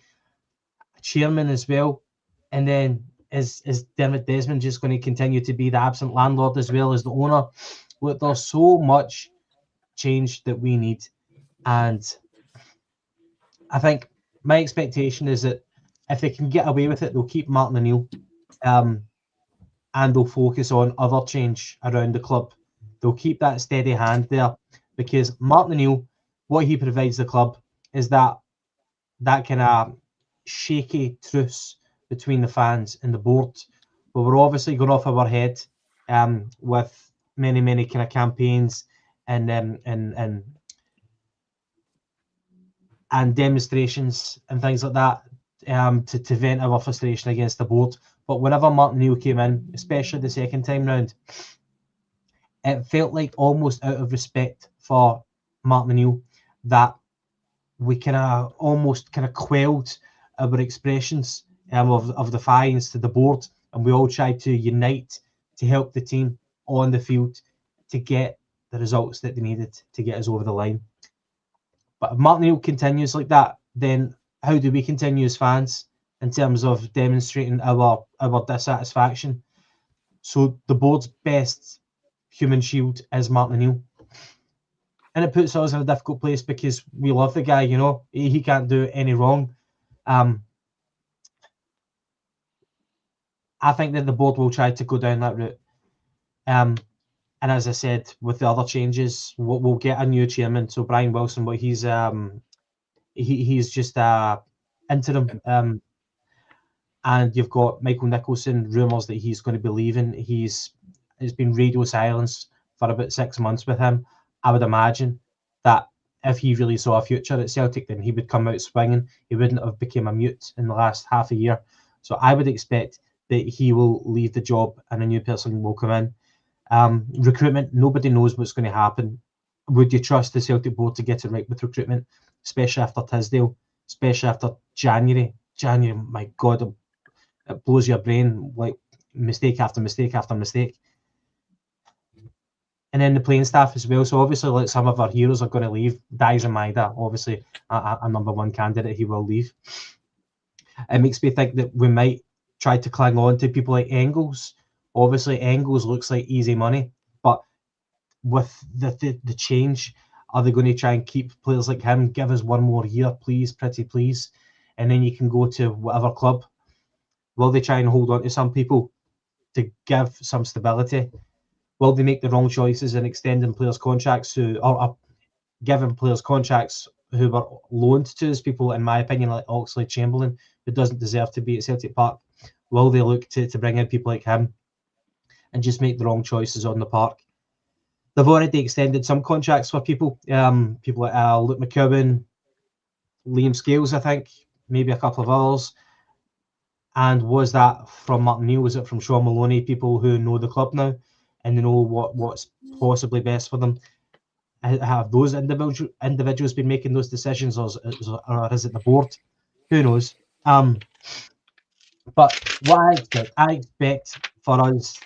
a chairman as well, and then is Dermot Desmond just going to continue to be the absent landlord as well as the owner? Look, there's so much change that we need, and I think my expectation is that if they can get away with it, they'll keep Martin O'Neill, and they'll focus on other change around the club. They'll keep that steady hand there, because Martin O'Neill, what he provides the club is that kind of shaky truce between the fans and the board. But we're obviously going off our head with many kind of campaigns and demonstrations and things like that to vent our frustration against the board. But whenever Martin Neal came in, especially the second time round, it felt like almost out of respect for Martin Neal that we kind of almost kind of quelled our expressions of defiance to the board, and we all tried to unite to help the team on the field to get the results that they needed to get us over the line. But if Martin Neal continues like that, then how do we continue as fans in terms of demonstrating our dissatisfaction? So the board's best human shield is Martin Neal. And it puts us in a difficult place because we love the guy, you know, he can't do any wrong. I think that the board will try to go down that route. And as I said, with the other changes, we'll get a new chairman. So Brian Wilson, but he's just interim. And you've got Michael Nicholson, rumours that he's going to be leaving. It's been radio silence for about 6 months with him. I would imagine that if he really saw a future at Celtic, then he would come out swinging. He wouldn't have become a mute in the last half a year. So I would expect that he will leave the job and a new person will come in. Recruitment, nobody knows what's going to happen. Would you trust the Celtic board to get it right with recruitment, especially after Tisdale, especially after January? January, my God, it blows your brain, like mistake after mistake after mistake. And then the playing staff as well. So obviously, like some of our heroes are going to leave. Daizen Maeda, obviously a number one candidate, he will leave. It makes me think that we might try to cling on to people like Engels. Obviously, Engels looks like easy money, but with the change, are they going to try and keep players like him? Give us one more year, please, pretty please, and then you can go to whatever club. Will they try and hold on to some people to give some stability? Will they make the wrong choices in extending players' contracts or giving players contracts who were loaned to us? People, in my opinion, like Oxlade Chamberlain, who doesn't deserve to be at Celtic Park. Will they look to bring in people like him and just make the wrong choices on the park? They've already extended some contracts for people. People like Luke McCowan, Liam Scales, I think, maybe a couple of others. And was that from Martin Neal? Was it from Sean Maloney? People who know the club now and they know what's possibly best for them. Have those individuals been making those decisions, or is it the board? Who knows? But what I expect for us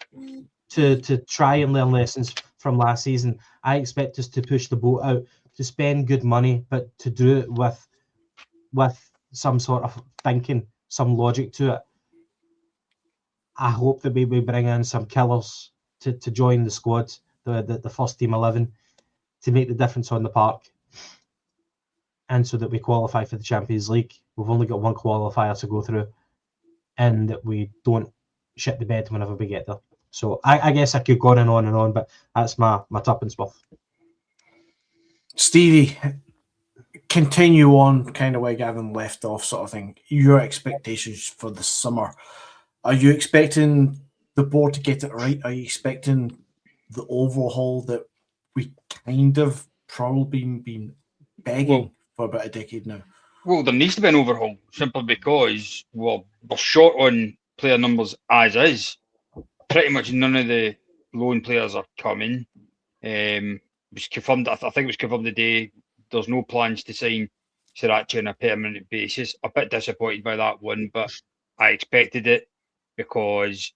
to try and learn lessons from last season. I expect us to push the boat out, to spend good money, but to do it with some sort of thinking, some logic to it. I hope that we bring in some killers to join the squad, the first team 11, to make the difference on the park, and so that we qualify for the Champions League. We've only got one qualifier to go through, and that we don't shit the bed whenever we get there. So I guess I could go on and on, but that's my tuppence worth. Stevie, continue on kind of where Gavin left off, sort of thing. Your expectations for the summer. Are you expecting the board to get it right? Are you expecting the overhaul that we kind of probably been begging for about a decade now? Well, there needs to be an overhaul simply because we're short on player numbers as is. Pretty much none of the loan players are coming. It was confirmed. I think it was confirmed today. There's no plans to sign Sriracha on a permanent basis. A bit disappointed by that one, but I expected it because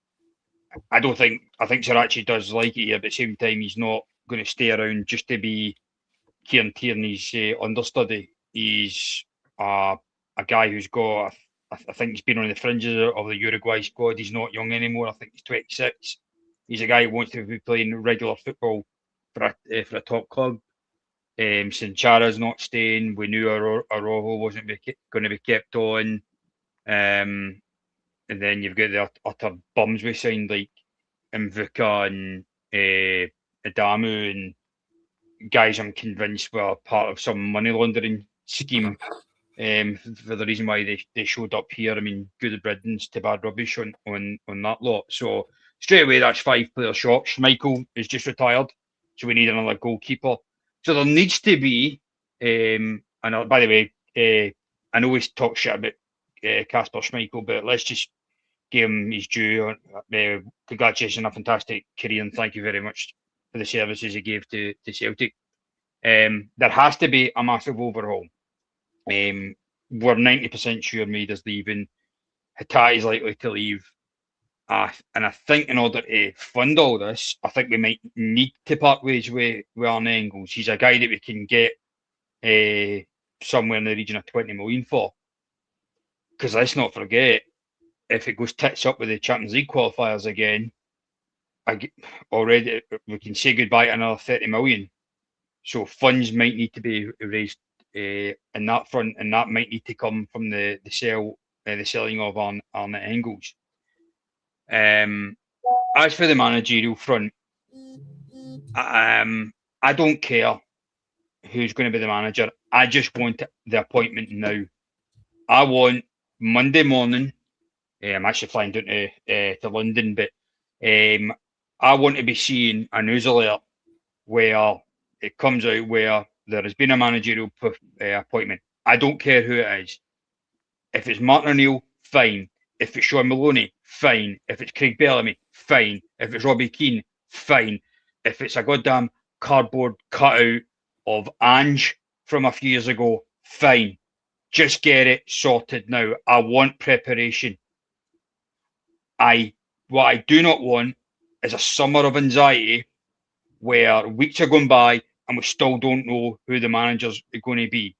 I think Sriracha does like it here, but at the same time he's not going to stay around just to be Kieran Tierney's understudy. He's a guy who's got, I think he's been on the fringes of the Uruguay squad. He's not young anymore. I think he's 26. He's a guy who wants to be playing regular football for a top club. Sinchara's not staying. We knew Arojo wasn't going to be kept on. And then you've got the utter bums we signed like Mvuka and Adamu, and guys I'm convinced were part of some money laundering scheme for the reason why they showed up here. I mean, good riddance to bad rubbish on that lot. So straight away, that's 5-player shock. Schmeichel is just retired, so we need another goalkeeper. So there needs to be, and by the way, I know we talk shit about Kasper Schmeichel, but let's just give him his due. Congratulations on a fantastic career, and thank you very much for the services he gave to Celtic. There has to be a massive overhaul. We're 90% sure Maida's leaving. Hatate is likely to leave. And I think in order to fund all this, I think we might need to part ways with Arne Engels. He's a guy that we can get somewhere in the region of 20 million for. Because let's not forget, if it goes tits up with the Champions League qualifiers again, already we can say goodbye to another 30 million. So funds might need to be raised in that front, and that might need to come from the selling of Arne Engels. As for the managerial front, I don't care who's going to be the manager. I just want the appointment now. I want Monday morning. I'm actually flying down to London, but I want to be seeing a news alert where it comes out where there has been a managerial appointment. I don't care who it is. If it's Martin O'Neill, fine. If it's Sean Maloney, fine. If it's Craig Bellamy, fine. If it's Robbie Keane, fine. If it's a goddamn cardboard cutout of Ange from a few years ago, fine. Just get it sorted now. I want preparation. What I do not want is a summer of anxiety where weeks are going by and we still don't know who the managers are going to be.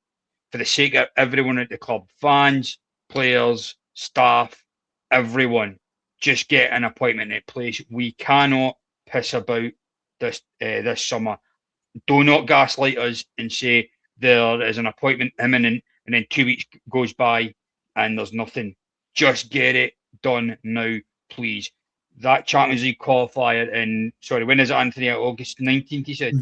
For the sake of everyone at the club, fans, players, staff, everyone, just get an appointment in place. We cannot piss about this summer. Do not gaslight us and say there is an appointment imminent and then 2 weeks goes by and there's nothing. Just get it done now, please. That Champions League qualifier when is it, Anthony? August 19th, you said?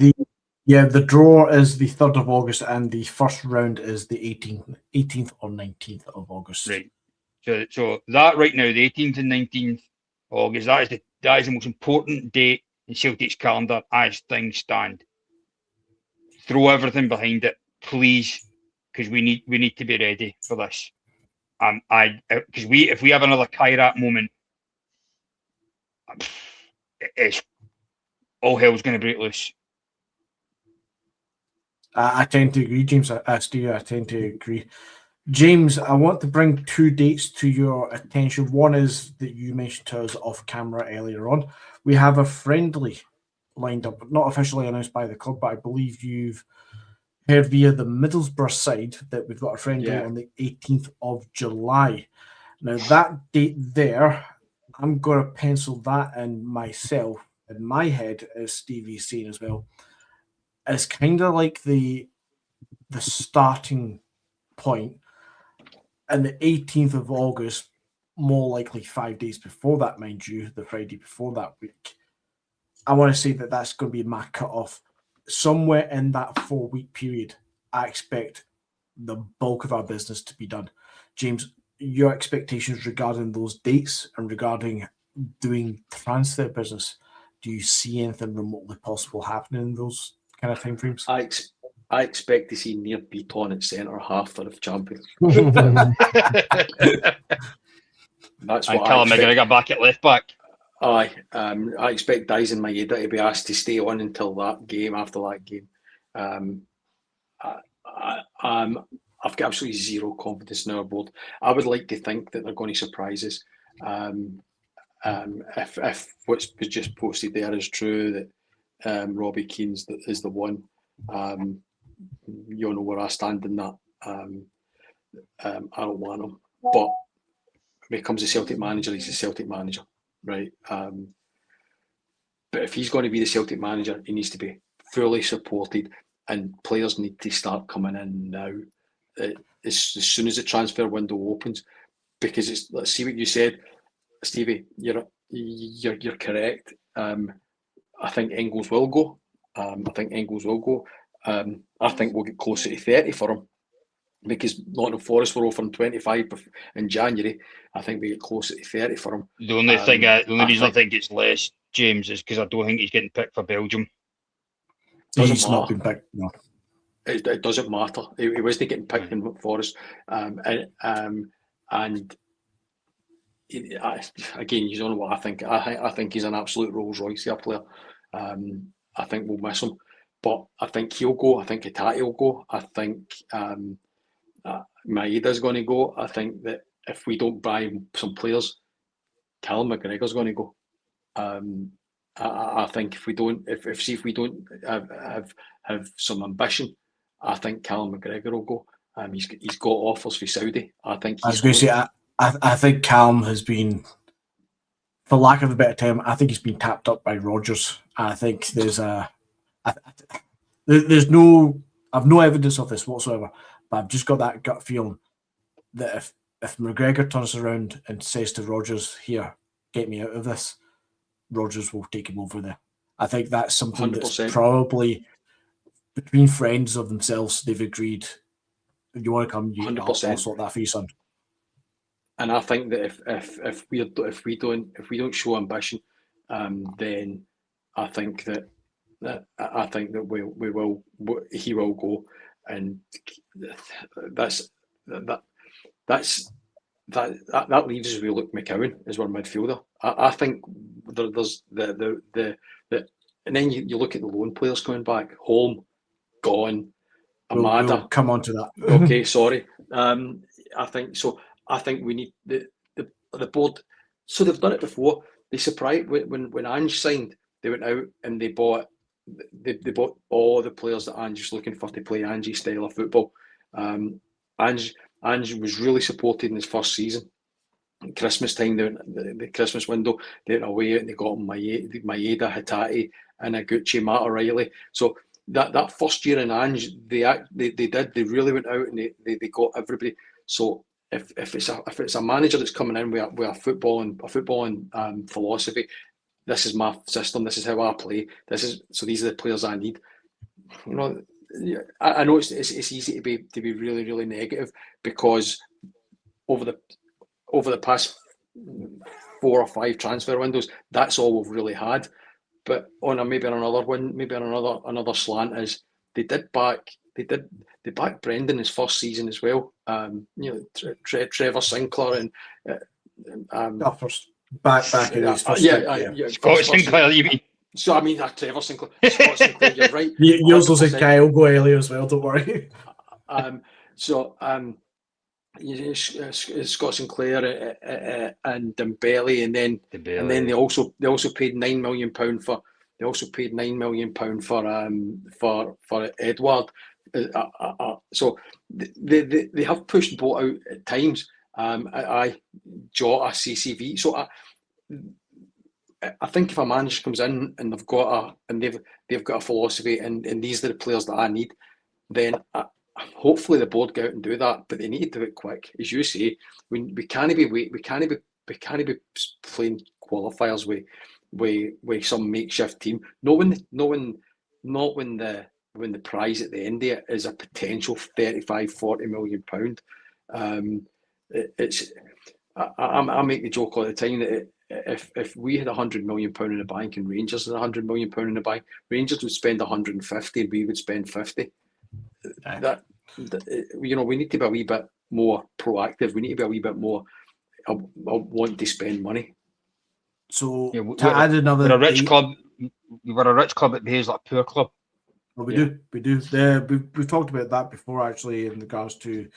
The draw is the 3rd of August and the first round is the 18th or 19th of August. Right. So that right now, the 18th and 19th of August, that is the most important date in Celtic's calendar as things stand. Throw everything behind it, please, because we need to be ready for this. Because if we have another Kairat moment, it's all hell's going to break loose. I tend to agree, James. Steve, I tend to agree. James, I want to bring 2 dates to your attention. One is that you mentioned to us off camera earlier on. We have a friendly lined up, not officially announced by the club, but I believe you've heard via the Middlesbrough side that we've got a friendly on the 18th of July. Now, that date there, I'm going to pencil that in myself, in my head, as Stevie's saying as well. It's kind of like the starting point, and the 18th of August, more likely 5 days before that, mind you, the Friday before that week. I want to say that that's going to be my cut-off. Somewhere in that 4-week period, I expect the bulk of our business to be done. James, your expectations regarding those dates and regarding doing transfer business, do you see anything remotely possible happening in those kind of timeframes? I expect to see Near Beaton at centre half for the Champions. That's what Callum McGregor back at left back. I expect Dyson Maeda to be asked to stay on until that game. After that game, I've got absolutely zero confidence in our board. I would like to think that they're going to surprise us. If what's just posted there is true, that Robbie Keane is the one. You know where I stand in that. I don't want him, but when it comes to Celtic manager, he's a Celtic manager, right? But if he's going to be the Celtic manager, he needs to be fully supported, and players need to start coming in now, as soon as the transfer window opens. Because let's see what you said, Stevie. You're correct. I think Engels will go. I think we'll get closer to 30 for him. because Nottingham Forest were offering 25 in January. I think we get closer to 30 for him. The only thing, the only reason I think think it's less, James, is because I don't think he's getting picked for Belgium. He's not been picked. No, it doesn't matter. He wasn't getting picked in Forest, and again, you don't know what I think. I think he's an absolute Rolls Royce player. I think we'll miss him, but I think he'll go. I think Hatate will go. I think Maeda's going to go. I think that if we don't buy some players, Callum McGregor's going to go. I think if we don't have some ambition, I think Callum McGregor will go. He's got offers for Saudi. I think I was going to say I think Callum has been, for lack of a better term, I think he's been tapped up by Rodgers. I think there's no evidence of this whatsoever, but I've just got that gut feeling that if McGregor turns around and says to Rodgers, "Here, get me out of this," Rodgers will take him over there. I think that's something 100%. That's probably between friends of themselves. They've agreed. If you want to come, I'll sort that for you, son. And I think that if we don't show ambition, then I think that he will go, and that leaves us with Luke McCowan as our midfielder. I think there's the and then you look at the loan players coming back. Holm gone. Amada. We'll come on to that. Okay, sorry. I think so. I think we need the board. So they've done it before. They surprised when Ange signed. They went out and they bought all the players that Ange was looking for to play Ange's style of football. Ange was really supported in his first season. Christmas time, the Christmas window, they went away and they got Maeda, Hatate, and Gucci, Matt O'Reilly. So that first year in Ange, they really went out and they got everybody. So if it's a manager that's coming in with a footballing philosophy, this is my system, this is how I play, these are the players I need. You know, I know it's easy to be really, really negative, because over the past 4 or 5 transfer windows, that's all we've really had. But maybe another slant is they backed Brendan his first season as well. Trevor Sinclair and back in his first Scott Sinclair, you mean? So I mean Trevor Sinclair, Scott Sinclair, you're right. Yours was a Kyle go earlier as well. Don't worry. Scott Sinclair and Dembele, and then they also paid £9 million for. They also paid £9 million for Edward. So they have pushed both out at times. Jota, CCV. So I think if a manager comes in and they've got a philosophy, and these are the players that I need, then hopefully the board go out and do that. But they need to do it quick, as you say. We can't be playing qualifiers with some makeshift team. Not when the prize at the end of it is a potential 35-40 million pound. I make the joke all the time that if we had £100 million in the bank and Rangers had £100 million in the bank, Rangers would spend 150 and we would spend 50. We need to be a wee bit more proactive. We need to be a wee bit more want to spend money. So to add another, we're a rich club. We're a rich club that behaves like a poor club. Well, we do. We've talked about that before, actually, in regards to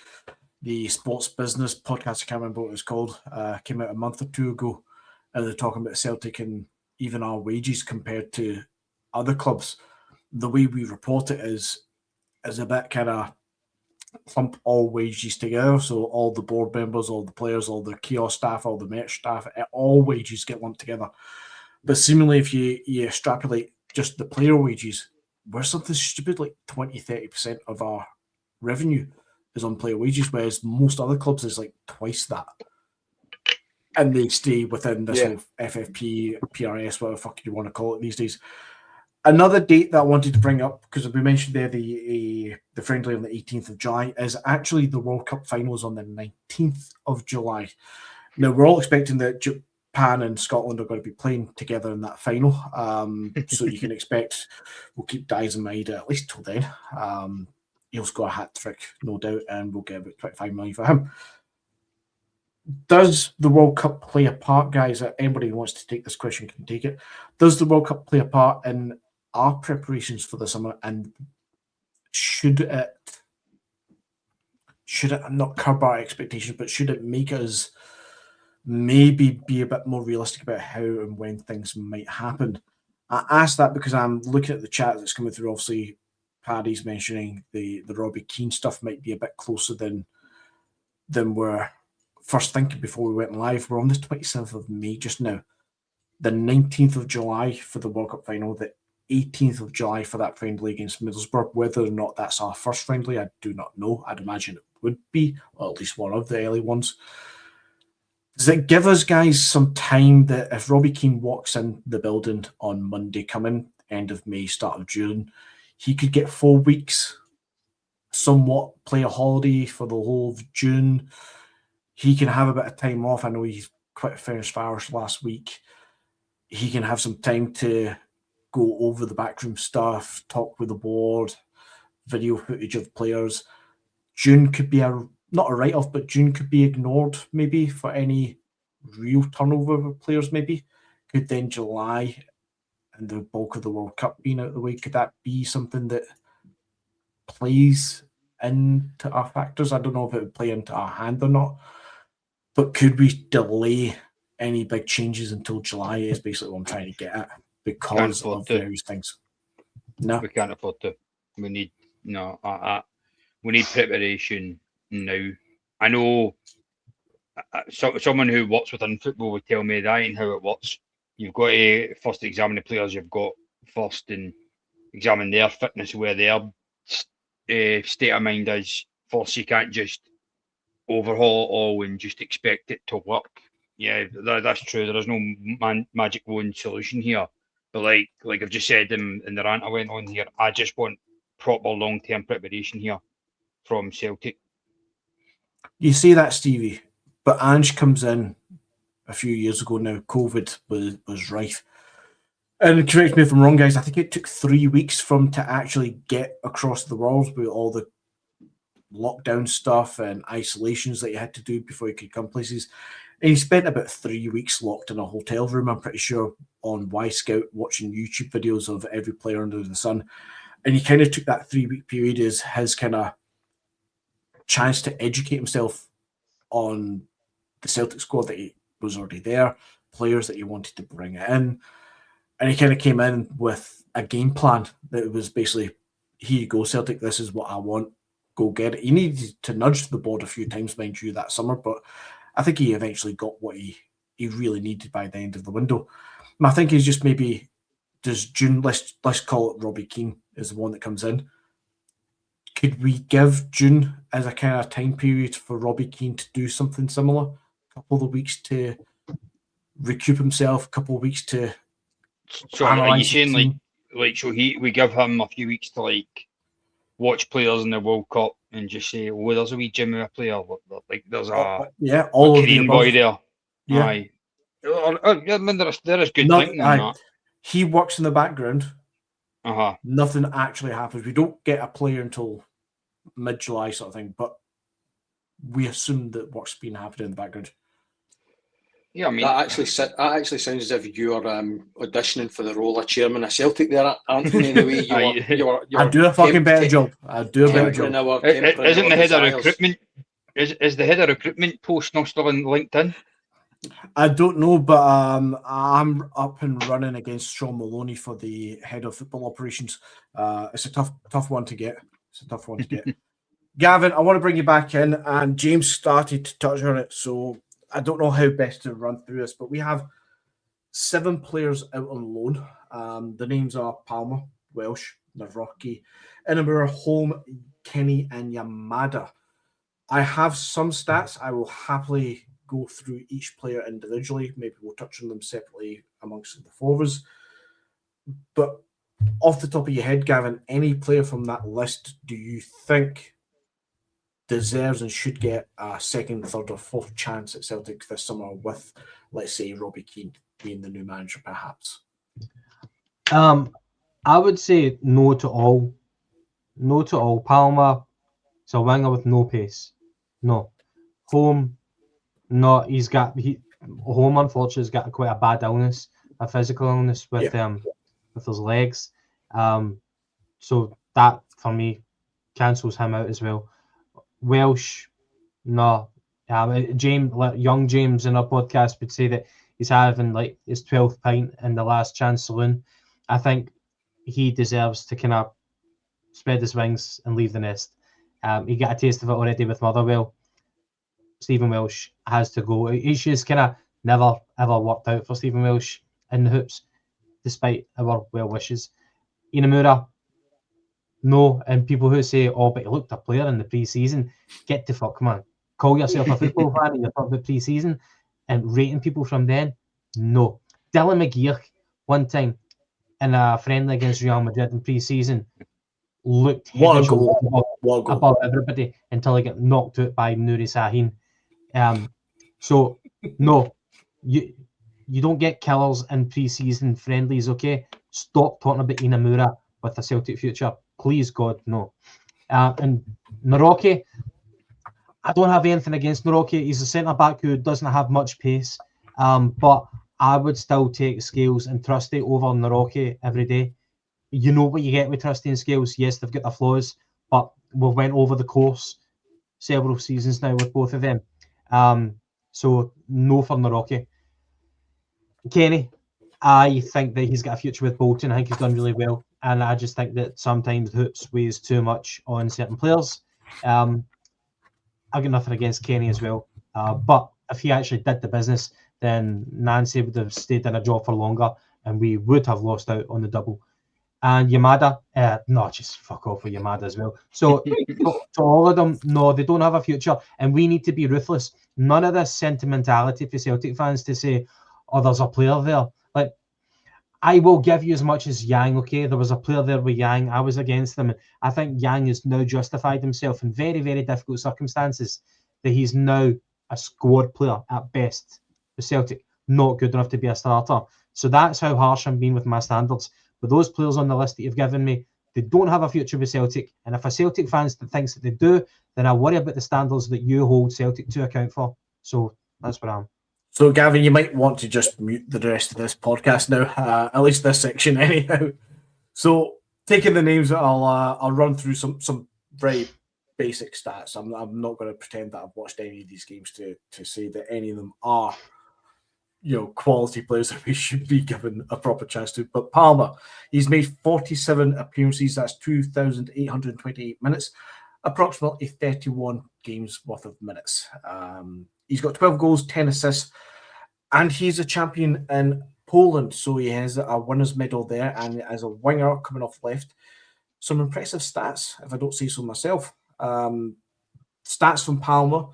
the sports business podcast. I can't remember what it was called. Came out a month or 2 ago, and they're talking about Celtic and even our wages compared to other clubs. The way we report it is a bit kind of clump all wages together. So all the board members, all the players, all the kiosk staff, all the merch staff, all wages get lumped together. But seemingly, if you extrapolate just the player wages, we're something stupid like 20-30% of our revenue is on player wages, whereas most other clubs is like twice that. And they stay within this whole FFP, PRS, whatever the fuck you want to call it these days. Another date that I wanted to bring up, because we mentioned there the friendly on the 18th of July, is actually the World Cup finals on the 19th of July. Now, we're all expecting that Japan and Scotland are going to be playing together in that final. So you can expect we'll keep Dyes in mind at least till then. He'll score a hat-trick, no doubt, and we'll get about 25 million for him. Does the World Cup play a part, guys? Anybody who wants to take this question can take it. Does the World Cup play a part in our preparations for the summer, and should it not curb our expectations, but should it make us maybe be a bit more realistic about how and when things might happen? I ask that because I'm looking at the chat that's coming through. Obviously, Paddy's mentioning the Robbie Keane stuff might be a bit closer than we're first thinking before we went live. We're on the 27th of May just now. The 19th of July for the World Cup final, the 18th of July for that friendly against Middlesbrough. Whether or not that's our first friendly, I do not know. I'd imagine it would be, or at least one of the early ones. Does it give us, guys, some time that if Robbie Keane walks in the building on Monday coming, end of May, start of June, he could get 4 weeks, somewhat play a holiday for the whole of June. He can have a bit of time off. I know he's quite finished Irish last week. He can have some time to go over the backroom stuff, talk with the board, video footage of players. June could be not a write-off, but June could be ignored maybe for any real turnover of players maybe. Could then July and the bulk of the World Cup being out of the way, could that be something that plays into our factors? I don't know if it would play into our hand or not, but could we delay any big changes until July is basically what I'm trying to get at because of various things. No, we can't afford to. We need we need preparation now. I know someone who works within football would tell me that ain't how it works. You've got to first examine the players you've got first and examine their fitness, where their state of mind is first. You can't just overhaul it all and just expect it to work. Yeah, that's true. There is no magic wand solution here. But like I've just said in the rant I went on here, I just want proper long-term preparation here from Celtic. You say that, Stevie, but Ange comes in a few years ago now. COVID was rife. And correct me if I'm wrong, guys, I think it took 3 weeks for him to actually get across the world with all the lockdown stuff and isolations that you had to do before you could come places. And he spent about 3 weeks locked in a hotel room, I'm pretty sure, on Y-Scout, watching YouTube videos of every player under the sun. And he kind of took that 3 week period as his kind of chance to educate himself on the Celtic squad that he was already there, players that he wanted to bring in. And he kind of came in with a game plan that was basically, here you go, Celtic, this is what I want, go get it. He needed to nudge the board a few times, mind you, that summer, but I think he eventually got what he really needed by the end of the window. And I think he's just maybe, does June, let's call it Robbie Keane is the one that comes in. Could we give June as a kind of time period for Robbie Keane to do something similar? A couple of weeks to recoup himself, a couple of weeks to... So are you saying we give him a few weeks to watch players in the World Cup and just say, oh, there's a wee Jimmy player, like there's a all of Korean the boy there. Yeah. Aye. I mean, there is good thinking in that. He works in the background. Uh-huh. Nothing actually happens. We don't get a player until mid-July sort of thing, but we assume that work's been happening in the background. Yeah, I mean, that actually sounds as if you are auditioning for the role of chairman of Celtic there, Anthony. In a way, I do a fucking better job. I do a better job. Isn't the head of recruitment? Is the head of recruitment post not still on LinkedIn? I don't know, but I'm up and running against Sean Maloney for the head of football operations. It's a tough one to get. Gavin, I want to bring you back in, and James started to touch on it, so I don't know how best to run through this, but we have 7 players out on loan. The names are Palmer, Welsh, Navrocki, Edinburgh, Holm, Kenny, and Yamada. I have some stats. I will happily go through each player individually. Maybe we'll touch on them separately amongst the 4 of us. But off the top of your head, Gavin, any player from that list do you think deserves and should get a second, third, or fourth chance at Celtic this summer with, let's say, Robbie Keane being the new manager, perhaps? I would say no to all. No to all. Palmer is a winger with no pace. No. Home, no. Home unfortunately has got quite a bad illness, a physical illness with his legs. So that for me cancels him out as well. Welsh, no. Young James in our podcast would say that he's having like his 12th pint in the last chance saloon. I think he deserves to kind of spread his wings and leave the nest. He got a taste of it already with Motherwell. Stephen Welsh has to go. It's just kind of never ever worked out for Stephen Welsh in the hoops, despite our well wishes. Inamura, no. And people who say, "Oh, but he looked a player in the pre-season," get the fuck, man. Call yourself a football fan and you're talking about pre-season and rating people from then? No. Dylan McGeer, one time in a friendly against Real Madrid in pre-season, looked head and shoulders above everybody until he got knocked out by Nuri Sahin. So no, you don't get killers in pre-season friendlies, okay? Stop talking about Inamura with a Celtic future. Please, God, no. And Naroki, I don't have anything against Naroki. He's a centre-back who doesn't have much pace, but I would still take Scales and Trusty over Naroki every day. You know what you get with Trusty and Scales. Yes, they've got their flaws, but we've went over the course several seasons now with both of them. So no for Naroki. Kenny, I think that he's got a future with Bolton. I think he's done really well, and I just think that sometimes hoops weighs too much on certain players. I've got nothing against Kenny as well, but if he actually did the business, then Nancy would have stayed in a job for longer, and we would have lost out on the double. And Yamada, no, just fuck off with Yamada as well. So to all of them, no, they don't have a future, and we need to be ruthless. None of this sentimentality for Celtic fans to say, "Oh, there's a player there." Like, I will give you as much as Yang, okay? There was a player there with Yang. I was against them. I think Yang has now justified himself in very, very difficult circumstances that he's now a squad player at best for Celtic, not good enough to be a starter. So that's how harsh I'm being with my standards. But those players on the list that you've given me, they don't have a future with Celtic. And if a Celtic fan thinks that they do, then I worry about the standards that you hold Celtic to account for. So that's where I am. So, Gavin, you might want to just mute the rest of this podcast now, at least this section anyhow. So, taking the names, I'll run through some very basic stats. I'm not going to pretend that I've watched any of these games to say that any of them are, quality players that we should be given a proper chance to. But Palmer, he's made 47 appearances. That's 2,828 minutes, approximately 31 games worth of minutes. He's got 12 goals, 10 assists, and he's a champion in Poland. So he has a winner's medal there. And as a winger coming off left, some impressive stats, if I don't say so myself. Stats from Palmer.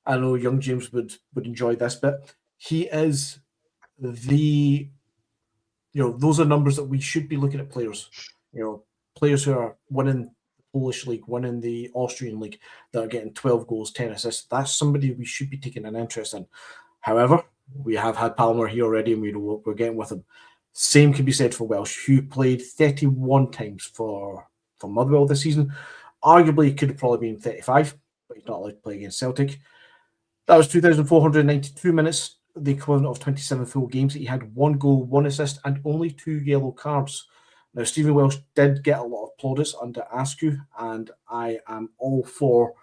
I know young James would enjoy this bit. He is those are numbers that we should be looking at players. Players who are winning the Polish league, winning the Austrian league, that are getting 12 goals, 10 assists. That's somebody we should be taking an interest in. However, we have had Palmer here already, and we know what we're getting with him. Same can be said for Welsh, who played 31 times for Motherwell this season. Arguably, it could have probably been 35, but he's not allowed to play against Celtic. That was 2,492 minutes, the equivalent of 27 full games. He had 1 goal, 1 assist, and only 2 yellow cards. Now, Stephen Welsh did get a lot of plaudits under Askew, and I am all for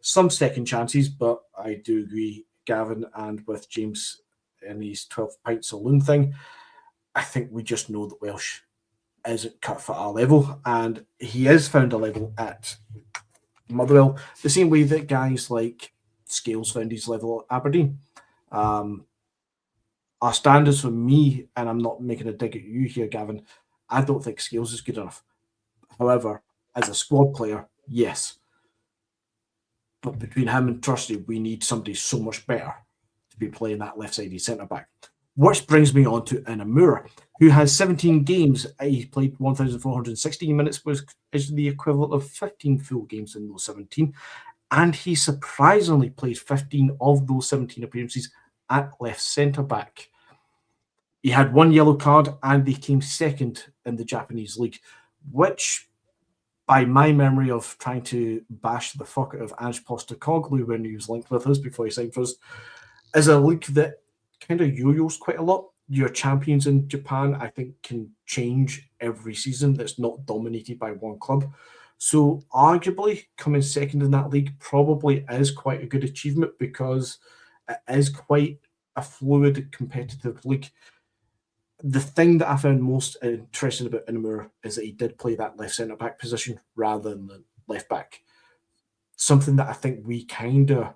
some second chances, but I do agree, Gavin, and with James in his 12 pint saloon thing, I think we just know that Welsh isn't cut for our level, and he has found a level at Motherwell, the same way that guys like Scales found his level at Aberdeen. Our standards for me, and I'm not making a dig at you here, Gavin, I don't think Scales is good enough. However, as a squad player, yes. But between him and Trusty, we need somebody so much better to be playing that left-sided centre-back. Which brings me on to Inamura. who has 17 games. He played 1,416 minutes, which is the equivalent of 15 full games in those 17. And he surprisingly played 15 of those 17 appearances at left centre back. He had one yellow card and they came second in the Japanese league, which, by my memory of trying to bash the fuck out of Ange Postecoglou when he was linked with us before he signed for us, is a league that kind of yo-yos quite a lot. Your champions in Japan, I think, can change every season. That's not dominated by one club. So arguably, coming second in that league probably is quite a good achievement because it is quite a fluid, competitive league. The thing that I found most interesting about Inamura is that he did play that left centre-back position rather than the left back. Something that I think we kind of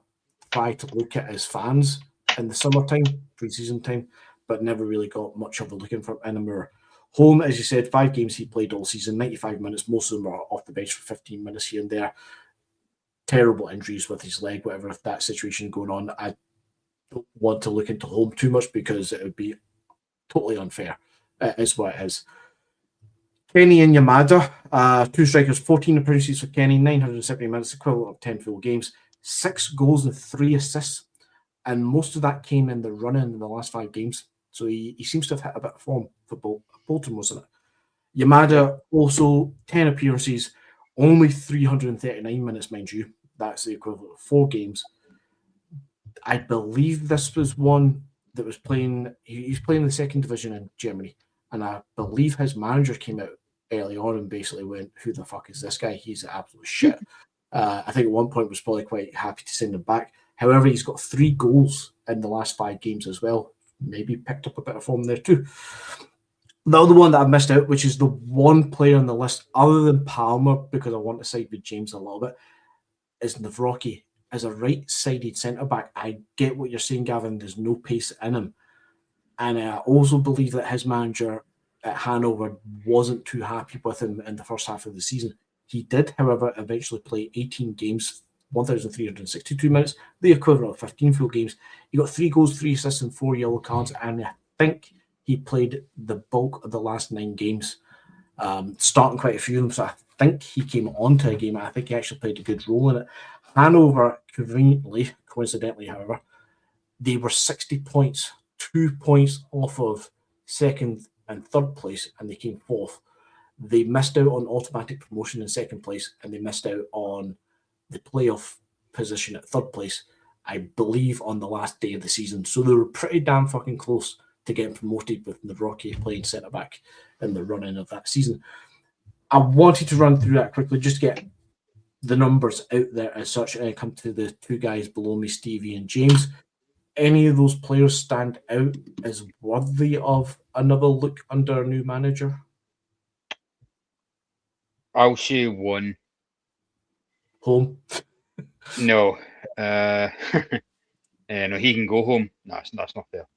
try to look at as fans in the summertime, pre-season time, but never really got much of a look in from Inamura. Home, as you said, 5 games he played all season, 95 minutes. Most of them are off the bench for 15 minutes here and there. Terrible injuries with his leg, whatever, if that situation going on. I don't want to look into Home too much because it would be totally unfair. It is what it is. Kenny and Yamada, 2 strikers, 14 appearances for Kenny, 970 minutes, equivalent of 10 full games, 6 goals and 3 assists. And most of that came in the run-in in the last 5 games. So he seems to have hit a bit of form for Bolton, wasn't it? Yamada also 10 appearances, only 339 minutes, mind you. That's the equivalent of 4 games. I believe this was one that was playing. He's playing the second division in Germany, and I believe his manager came out early on and basically went, "Who the fuck is this guy? He's absolute shit." I think at one point was probably quite happy to send him back. However, he's got 3 goals in the last 5 games as well. Maybe picked up a bit of form there too. The other one that I missed out, which is the one player on the list other than Palmer, because I want to side with James a little bit, is Navrocki. As a right-sided centre-back, I get what you're saying, Gavin. There's no pace in him. And I also believe that his manager at Hanover wasn't too happy with him in the first half of the season. He did, however, eventually play 18 games, 1,362 minutes, the equivalent of 15 full games. He got 3 goals, 3 assists, and 4 yellow cards, and I think he played the bulk of the last 9 games, starting quite a few of them. So I think he came onto a game. I think he actually played a good role in it. Hanover, coincidentally, however, they were 60 points, 2 points off of second and third place, and they came 4th. They missed out on automatic promotion in second place, and they missed out on the playoff position at third place, I believe, on the last day of the season. So they were pretty damn fucking close to getting promoted with Navrocki playing centre-back in the run-in of that season. I wanted to run through that quickly, just to get the numbers out there as such, and I come to the 2 guys below me, Stevie and James. Any of those players stand out as worthy of another look under a new manager? I'll say one. Home. No. No, he can go home. No, that's not fair.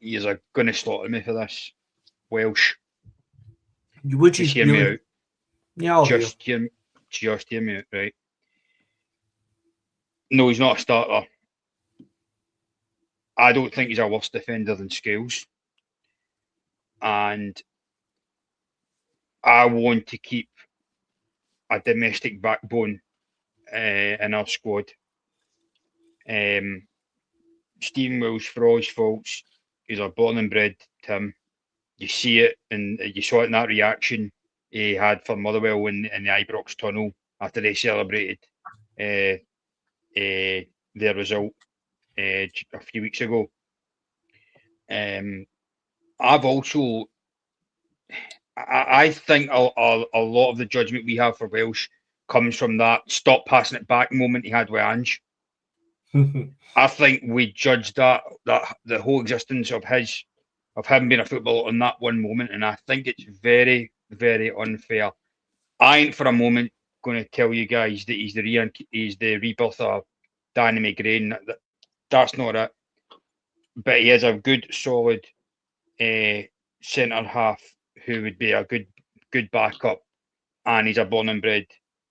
You're going to slaughter me for this. Welsh. Would you just hear me out? Yeah, I'll just hear me out, right? No, he's not a starter. I don't think he's a worse defender than Scales. And I want to keep a domestic backbone in our squad. Stephen Welsh, for all his faults, he's a born and bred Tim. You see it, and you saw it in that reaction he had for Motherwell in the Ibrox tunnel after they celebrated their result a few weeks ago. I've also, I think a lot of the judgment we have for Welsh comes from that stop passing it back moment he had with Ange. I think we judged that the whole existence of him being a footballer on that one moment, and I think it's very, very unfair. I ain't for a moment going to tell you guys that he's the rebirth of Danny McGrain. That's not it. But he is a good, solid centre half who would be a good backup, and he's a born and bred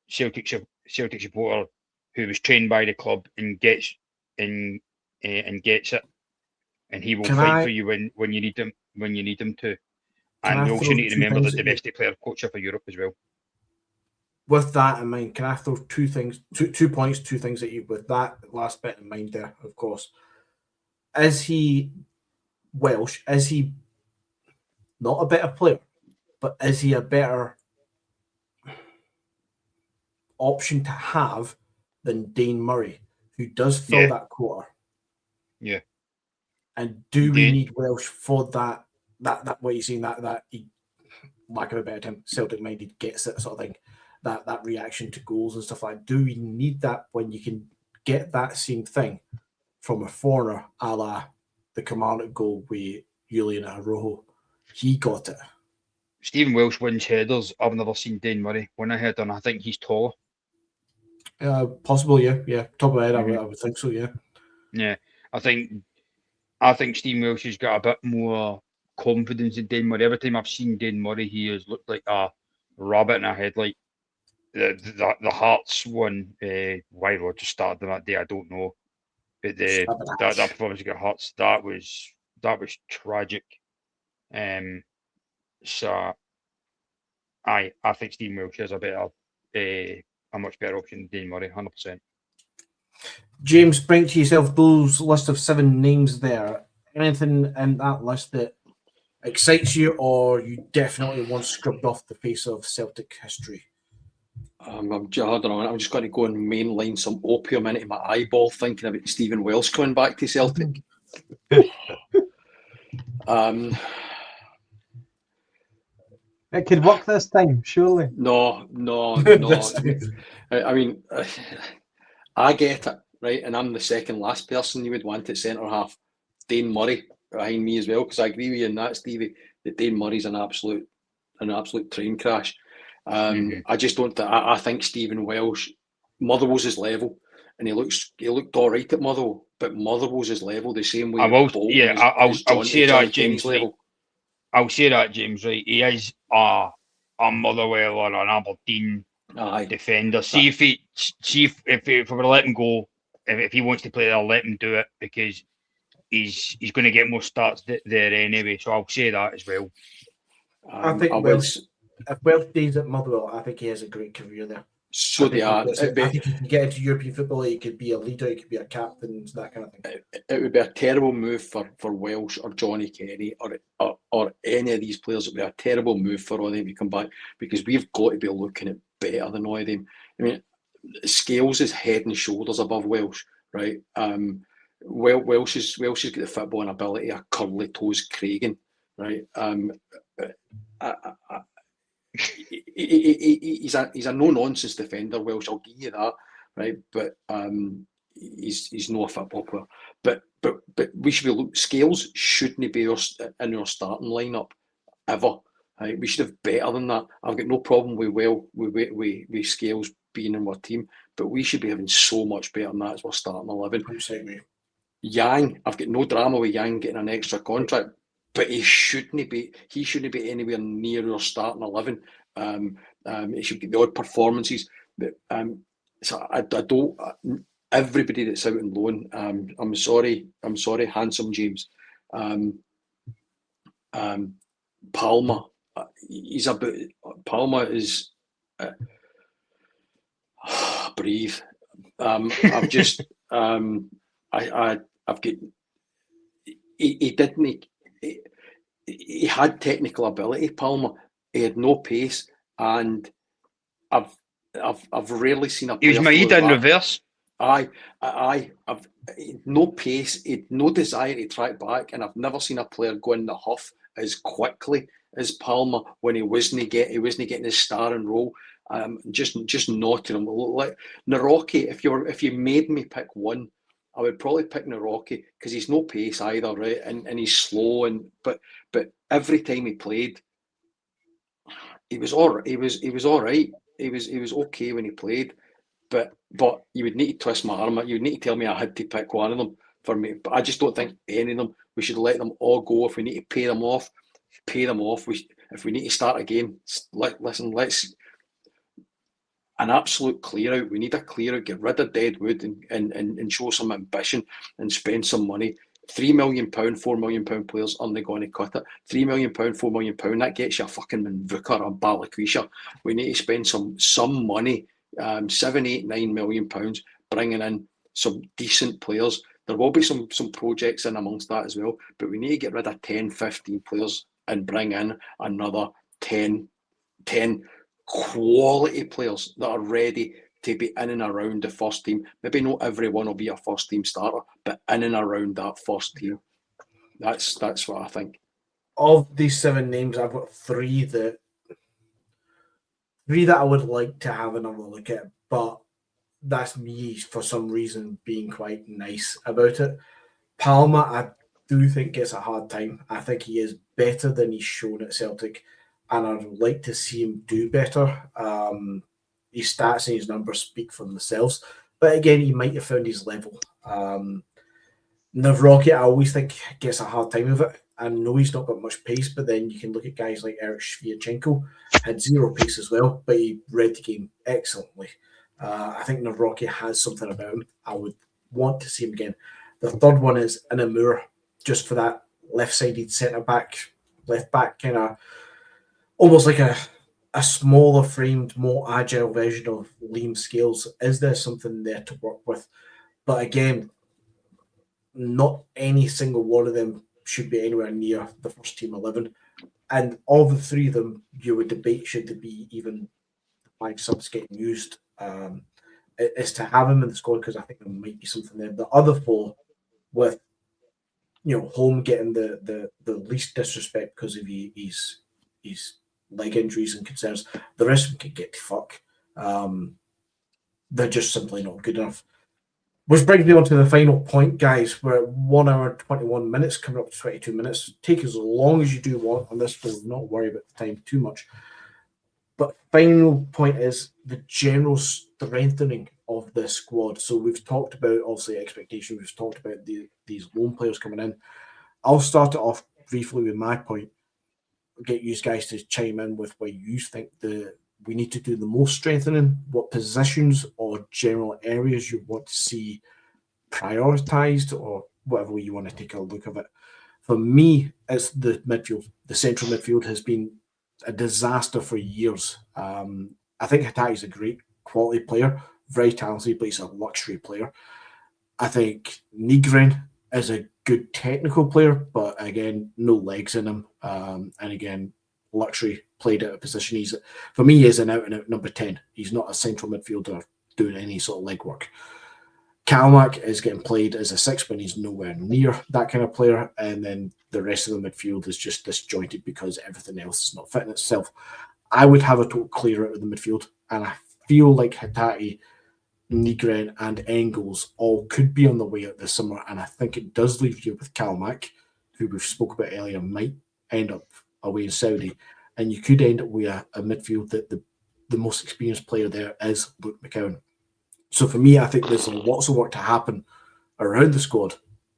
Celtic supporter who was trained by the club and gets it. and he will Can fight I- for you when you need him to. Can And I we also throw need to two remember things that at you? domestic player coacher for Europe as well. With that in mind, can I throw two things, two points, two things at you with that last bit in mind there, of course. Is he Welsh? Is he not a better player, but is he a better option to have than Dane Murray, who does fill Yeah. that quota? Yeah. And do we Dane- need Welsh for that what you're saying, that he, lack of a better term, Celtic minded gets it sort of thing, that reaction to goals and stuff like that? Do we need that when you can get that same thing from a foreigner, a la the Kilmarnock goal with Julian Arojo? He got it. Stephen Welsh wins headers. I've never seen Dane Murray win a header, and I think he's taller. Possible, yeah. Top of my head, Mhm. I would think so, yeah. Yeah, I think Stephen Welsh has got a bit more confidence in Dane Murray. Every time I've seen Dane Murray, he has looked like a rabbit in a headlight. The Hearts one, why Roger started on that day, I don't know. But that performance against Hearts, that was tragic. So I think Stephen Welsh is a much better option than Dane Murray, 100%. James, bring to yourself those list of 7 names there. Anything in that list that excites you, or you definitely want scrubbed off the face of Celtic history? I'm just going to go and mainline some opium into my eyeball thinking about Stephen Welsh coming back to Celtic. It could work this time, surely. No. I mean, I get it, right? And I'm the second last person you would want at centre half. Dane Murray behind me as well, because I agree with you in that, Stevie, that Dane Murray's an absolute train crash. I just don't. I think Stephen Welsh, Motherwell's his level, and he looked all right at Motherwell, but Motherwell's his level the same way. I'll say that, James. Level. I'll say that, James. Right, he is a Motherwell or an Aberdeen defender. See if we were to let him go, if he wants to play there, let him do it, because he's going to get more starts there anyway. So I'll say that as well. I think Welsh, if Welsh stays at Motherwell, I think he has a great career there. So they are. I think he can get into European football. He could be a leader. He could be a captain. That kind of thing. It would be a terrible move for Welsh or Johnny Kenny or any of these players. It would be a terrible move for all of them to come back, because we've got to be looking at better than all of them. I mean, Scales is head and shoulders above Welsh, right? Welsh has got the footballing ability of curly toes Craigan, right? He's a no nonsense defender, Welsh. I'll give you that, right? But he's not a football player. But we should be Scales shouldn't be in our starting lineup ever. Right? We should have better than that. I've got no problem with Scales being in our team, but we should be having so much better than that as we're starting 11. Yang, I've got no drama with Yang getting an extra contract, but he shouldn't be anywhere near our starting 11. He should get the odd performances. But so I don't. Everybody that's out on loan, I'm sorry, handsome James. Palmer, Palmer is breathe. I've just I've got. He didn't. He had technical ability, Palmer. He had no pace, and I've rarely seen a player. He was Maeda in reverse. I've no pace, he'd no desire to track back, and I've never seen a player go in the huff as quickly as Palmer when he wasn't getting his star and roll. Just knocking him. Like Naroki, if you made me pick one, I would probably pick Naroki, because he's no pace either, right? And he's slow, but every time he played, he was all right. He was all right. He was okay when he played. But you would need to twist my arm. You would need to tell me I had to pick one of them for me. But I just don't think any of them. We should let them all go. If we need to pay them off, pay them off. If we need to start again, let's an absolute clear out. We need a clear out. Get rid of Deadwood and show some ambition and spend some money. £3 million, £4 million players aren't going to cut it. £3 million, £4 million, that gets you a fucking Manvuka or a Balakwisha. We need to spend some money, 7, 8, £9 million, bringing in some decent players. There will be some projects in amongst that as well, but we need to get rid of 10, 15 players and bring in another 10 quality players that are ready to be in and around the first team. Maybe not everyone will be a first team starter, but in and around that first team. That's what I think. Of these 7 names, I've got three that I would like to have another look at, but that's me for some reason being quite nice about it. Palmer, I do think gets a hard time. I think he is better than he's shown at Celtic, and I'd like to see him do better. His stats and his numbers speak for themselves, but again, he might have found his level. Navraki, I always think gets a hard time of it. I know he's not got much pace, but then you can look at guys like Eric Sviatchenko, had 0 pace as well, but he read the game excellently. I think Navraki has something about him. I would want to see him again. The third one is Inamura, just for that left-sided centre-back, left-back kind of almost like a smaller framed, more agile version of Liam Scales. Is there something there to work with? But again, not any single one of them should be anywhere near the first team 11. And all the 3 of them, you would debate should there be even 5 subs getting used. Is to have him in the squad, because I think there might be something there. The other 4, with Holm getting the least disrespect because of his leg injuries and concerns, the rest of them can get to fuck. They're just simply not good enough. Which brings me on to the final point, guys. We're at 1 hour 21 minutes, coming up to 22 minutes. Take as long as you do want on this, we'll not worry about the time too much. But final point is the general strengthening of the squad. So we've talked about, obviously, expectation. We've talked about these loan players coming in. I'll start it off briefly with my point. I'll get you guys to chime in with where you think we need to do the most strengthening, what positions or general areas you want to see prioritised, or whatever way you want to take a look of it. For me, it's the midfield. The central midfield has been a disaster for years. I think Hatate's a great quality player, very talented, but he's a luxury player. I think Nygren is a good technical player, but again, no legs in him. And again, luxury, played out of position. For me, he's an out-and-out number 10. He's not a central midfielder doing any sort of legwork. Kalmak is getting played as a 6, but he's nowhere near that kind of player. And then the rest of the midfield is just disjointed because everything else is not fitting itself. I would have a total clear out of the midfield, and I feel like Hatate, Nygren, and Engels all could be on the way out this summer. And I think it does leave you with Kalmak, who we've spoke about earlier, might end up away in Saudi, and you could end up with a midfield that the most experienced player there is Luke McCowan. So for me, I think there's lots of work to happen around the squad,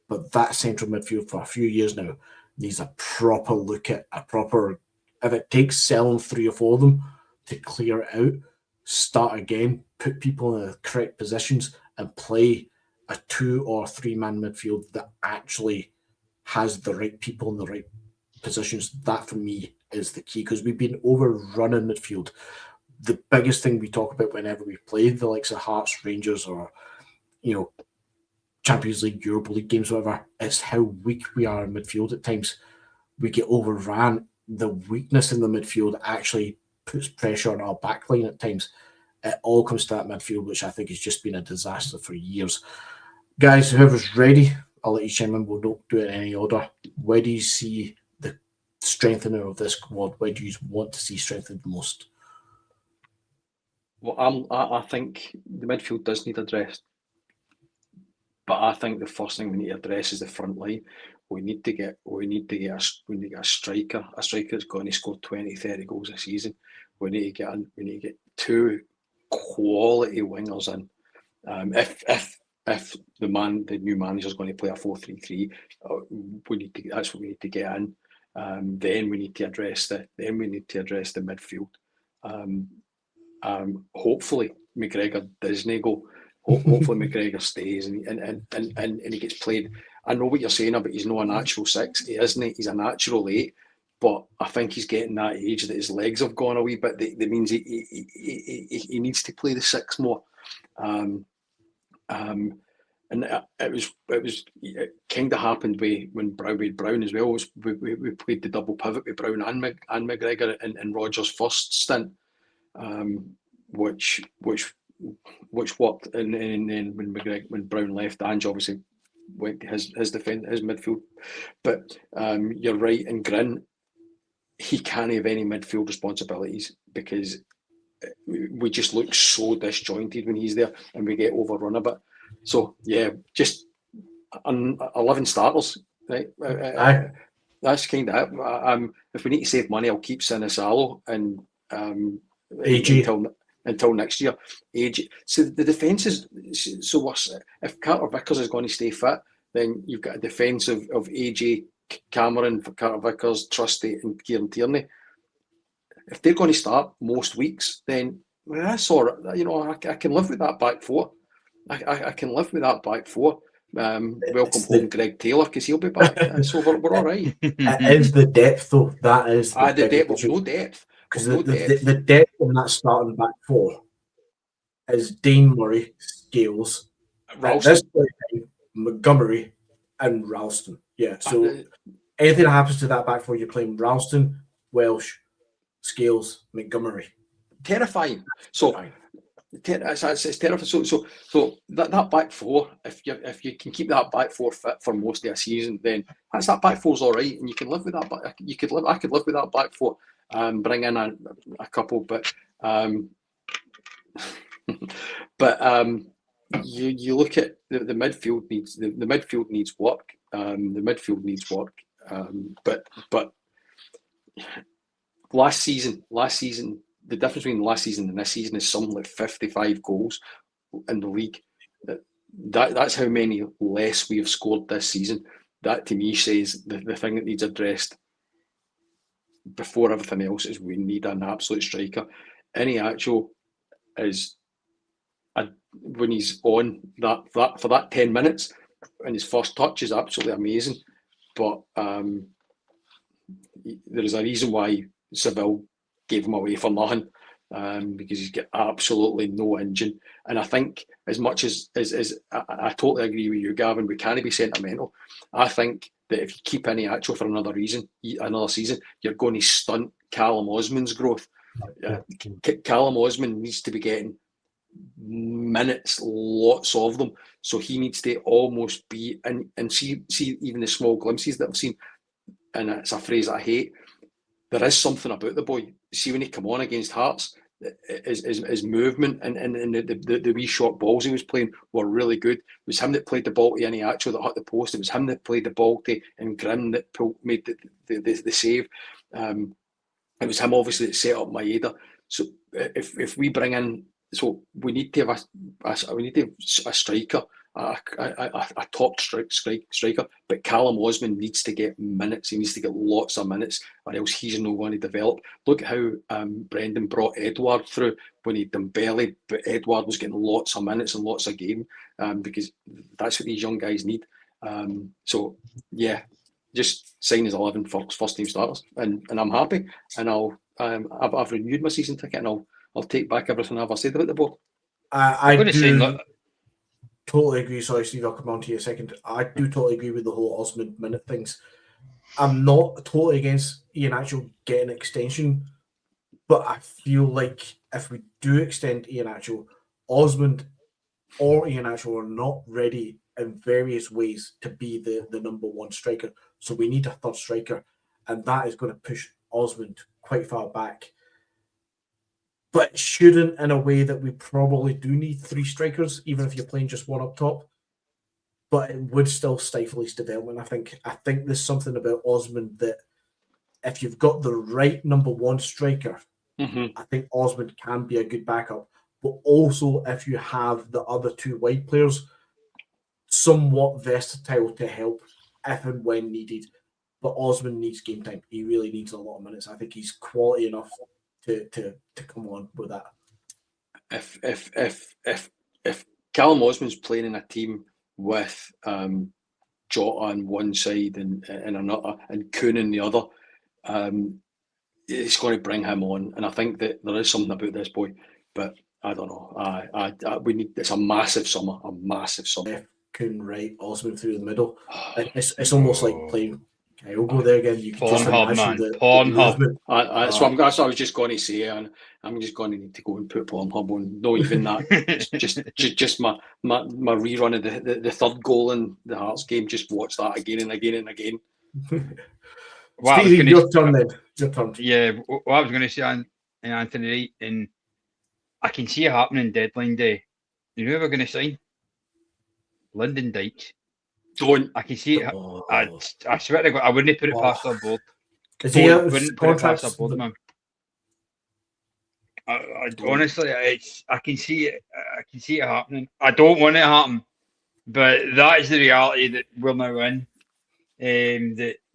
but that central midfield for a few years now needs a proper look at if it takes selling 3 or 4 of them to clear it out, start again, put people in the correct positions and play a 2 or 3 man midfield that actually has the right people in the right positions. That for me is the key, because we've been overrunning midfield. The biggest thing we talk about whenever we play the likes of Hearts, Rangers, or Champions League, Europa League games, whatever, is how weak we are in midfield at times. We get overran. The weakness in the midfield actually puts pressure on our backline at times. It all comes to that midfield, which I think has just been a disaster for years. Guys, whoever's ready, I'll let you chime in. We'll not do it in any order. Where do you see the strengthening of this squad? Where do you want to see strengthened most? Well, I think the midfield does need addressed, but I think the first thing we need to address is the front line. We need to get a striker that's going to score 20, 30 goals a season. We need to get 2 quality wingers in. If the new manager is going to play a 4-3-3, that's what we need to get in. Then we need to address the midfield. Hopefully McGregor doesn't go. Hopefully McGregor stays and he gets played I know what you're saying about he's not a natural 6. He isn't. He's a natural 8. But I think he's getting that age that his legs have gone a wee bit. That means he needs to play the 6 more. And it kind of happened when Brown as well. We played the double pivot with Brown and McGregor in Rodgers' first stint, which worked. And then when Brown left, Ange obviously went to his midfield. But you're right, and Grin, he can't have any midfield responsibilities because we just look so disjointed when he's there, and we get overrun a bit. So yeah, just 11 starters, right? That's kind of it. If we need to save money, I'll keep Sinisalo and until next year. AJ. So the defence is so worse. If Carter Vickers is going to stay fit, then you've got a defence of AJ, Cameron, Carter Vickers, Trusty, and Kieran Tierney. If they're going to start most weeks, then that's all right. You know, I can live with that back four. I can live with that back four. Welcome home, Greg Taylor, because he'll be back. So we're all right. It is the depth, though. That is the depth. There's no depth. Because the depth in that starting back four is Dane Murray, Scales, Montgomery, and Ralston. Yeah, so anything that happens to that back four, you're playing Ralston, Welsh, Scales, Montgomery. Terrifying. So it's terrifying. So that back four, if you can keep that back four fit for most of a season, then that back four's all right, and you can live with that. But I could live with that back four. Bring in a couple, but you look at the midfield needs the midfield needs work. The midfield needs work. But last season, the difference between last season and this season is something like 55 goals in the league. That's how many less we have scored this season. That to me says the thing that needs addressed before everything else is we need an absolute striker. Iheanacho is when he's on that for that 10 minutes and his first touch is absolutely amazing. But there is a reason why Seville gave him away for nothing, because he's got absolutely no engine. And I think as much as I totally agree with you, Gavin, we can't be sentimental. I think that if you keep Iheanacho for another season, you're going to stunt Callum Osman's growth. Callum Osman needs to be getting minutes, lots of them. So he needs to almost be and see even the small glimpses that I've seen. And it's a phrase I hate. There is something about the boy. See when he come on against Hearts, his movement and the wee short balls he was playing were really good. It was him that played the ball to Iheanacho that hit the post. It was him that played the ball to Grin that made the save. It was him obviously that set up Maeda. So if we bring in, so we need to have a striker, a top striker. But Callum Osman needs to get minutes. He needs to get lots of minutes, or else he's not going to develop. Look at how Brendan brought Edouard through when he'd done belly, but Edouard was getting lots of minutes and lots of game, because that's what these young guys need. So yeah, just sign his 11 first team starters, and I'm happy. And I've renewed my season ticket, and I'll take back everything I've said about the board. I do totally agree. Sorry, Steve, I'll come on to you a second. I do totally agree with the whole Osmond minute things. I'm not totally against Iheanacho getting an extension, but I feel like if we do extend Iheanacho, Osmond or Iheanacho are not ready in various ways to be the number one striker. So we need a third striker, and that is going to push Osmond quite far back. But shouldn't in a way that we probably do need three strikers, even if you're playing just one up top. But it would still stifle his development. I think there's something about Osmond that if you've got the right number one striker, I think Osmond can be a good backup. But also if you have the other two wide players, somewhat versatile to help if and when needed. But Osmond needs game time. He really needs a lot of minutes. I think he's quality enough to come on with that. If Callum Osman's playing in a team with Jota on one side and another, and Kuhn on the other, it's going to bring him on. And I think that there is something about this boy, but I don't know. We need. It's a massive summer. Kuhn right, Osman through the middle. It's almost like playing Kyogo there again. You can just Pornhub, imagine man. the Pornhub. movement. That's what I was just going to say, and I'm just going to need to go and put Pornhub on. No, even that. just my rerun of the third goal in the Hearts game. Just watch that again and again and again. Well, Stevie, your turn then. Your turn. Yeah, what I was going to say, Anthony, right, and I can see it happening deadline day. You know who we're going to sign? Lyndon Dykes. Don't. I can see it. I swear to God, I wouldn't put it past our board. Is he out of Wouldn't put it past our contract? board, man. Honestly, I can see it. I can see it happening. I don't want it to happen, but that is the reality that we're now in.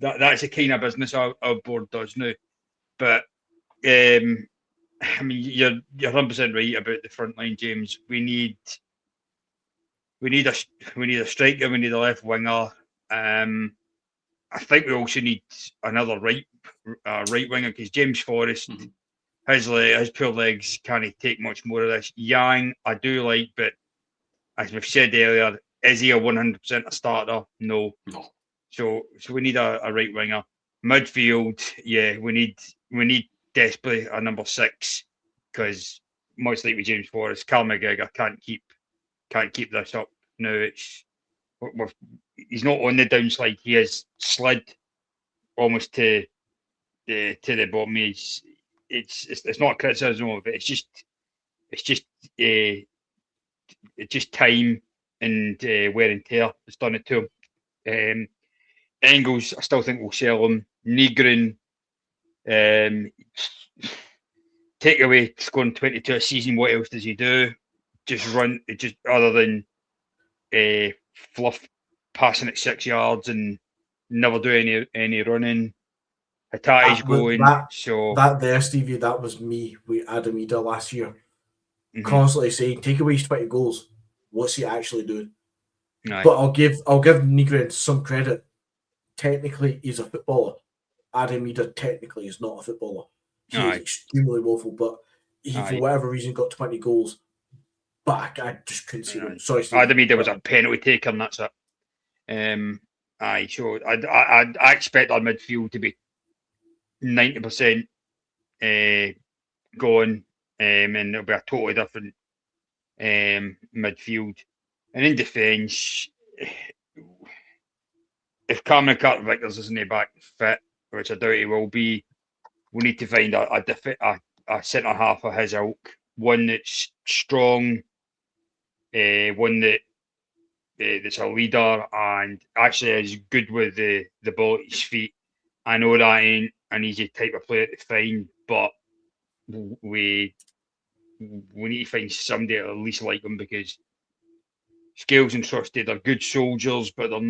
That's the kind of business our board does now. But I mean, you're 100% right about the front line, James. We need a striker. We need a left winger. I think we also need another right winger, because James Forrest, his poor legs can't take much more of this. Yang, I do like, but as we've said earlier, is he a 100% a starter? No. So we need a right winger. Midfield, yeah, we need desperately a number 6, because much like with James Forrest, Cal McGregor can't keep this up. No, he's not on the downslide. He has slid almost to the bottom. It's not criticism of it. It's just time and wear and tear that's done it to him. Engels, I still think we'll sell him. Negrin, take away scoring 22 a season. What else does he do? Just run. Just other than fluff passing at 6 yards and never do any running. Hatate's going. That there, Stevie, that was me with Adamida last year. Constantly saying, take away his 20 goals. What's he actually doing? Right. But I'll give Negrin some credit. Technically, he's a footballer. Adamida technically is not a footballer. He is extremely woeful, but he, for whatever reason, got 20 goals. But I just couldn't see him. Sorry, Steve. Adamida was a penalty taker, and that's it. So I expect our midfield to be 90% gone, and it'll be a totally different midfield. And in defence, if Cameron Carter-Vickers isn't back fit, which I doubt he will be, we need to find a centre half of his ilk, one that's strong, one that's a leader and actually is good with the ball at his feet. I know that ain't an easy type of player to find, but we need to find somebody at least like him, because Scales and Trusted are good soldiers, but they're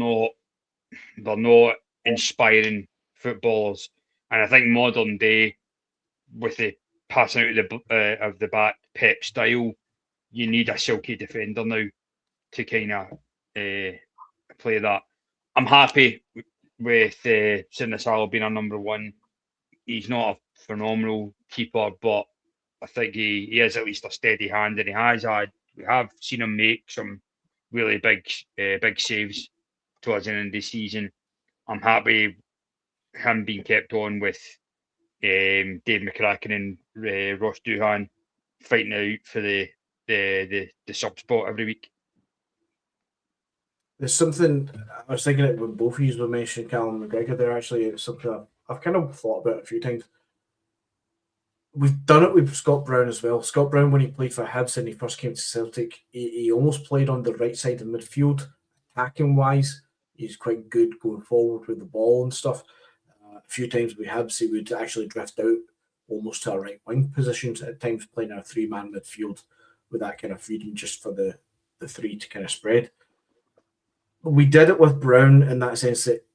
not inspiring footballers. And I think modern day, with the passing out of the back Pep style, you need a silky defender now to kind of play that. I'm happy with Sinisalo being our number 1. He's not a phenomenal keeper, but I think he is at least a steady hand, and we have seen him make some really big saves towards the end of the season. I'm happy him being kept on with Dave McCracken and Ross Doohan fighting out for the sub spot every week. There's something I was thinking it when both of you were mentioning Callum McGregor there. Actually, it's something I've kind of thought about a few times. We've done it with Scott Brown as well. Scott Brown, when he played for Hibs and he first came to Celtic, he almost played on the right side of midfield, attacking wise. He's quite good going forward with the ball and stuff. A few times with Hibs, he would actually drift out almost to a right wing positions at times, playing a 3-man midfield with that kind of freedom just for the three to kind of spread. We did it with Brown in that sense that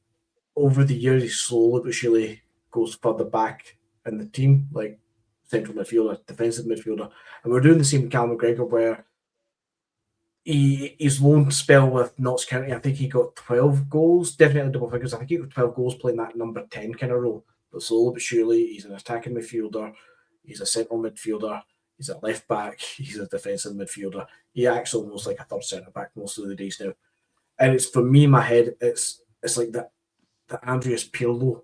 over the years he slowly but surely goes further back in the team, like central midfielder, defensive midfielder. And we're doing the same with Cal McGregor, where his loan spell with Notts County, I think he got 12 goals, definitely double figures. I think he got 12 goals playing that number 10 kind of role. But slowly but surely, he's an attacking midfielder, he's a central midfielder, he's a left back, he's a defensive midfielder. He acts almost like a third centre back most of the days now. And it's, for me in my head, it's like the Andreas Pirlo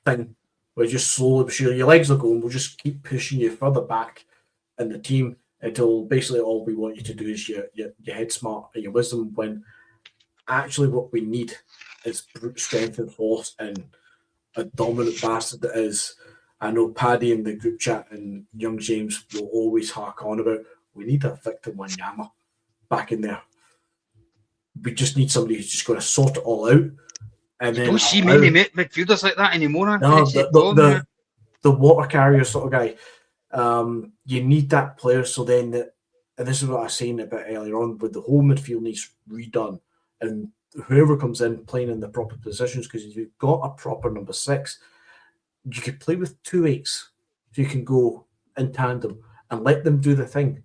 thing, where just slowly but surely your legs are going, we'll just keep pushing you further back in the team until basically all we want you to do is your head smart and your wisdom, when actually what we need is brute strength and force and a dominant bastard that is. I know Paddy in the group chat and young James will always hark on about, we need a Victor Wanyama back in there. We just need somebody who's just going to sort it all out. And You then don't see many midfielders like that anymore. no, the water carrier sort of guy. You need that player. So then, and this is what I was saying a bit earlier on, with the whole midfield needs redone, and whoever comes in playing in the proper positions, because if you've got a proper number 6, you could play with 2 8s, so you can go in tandem and let them do the thing.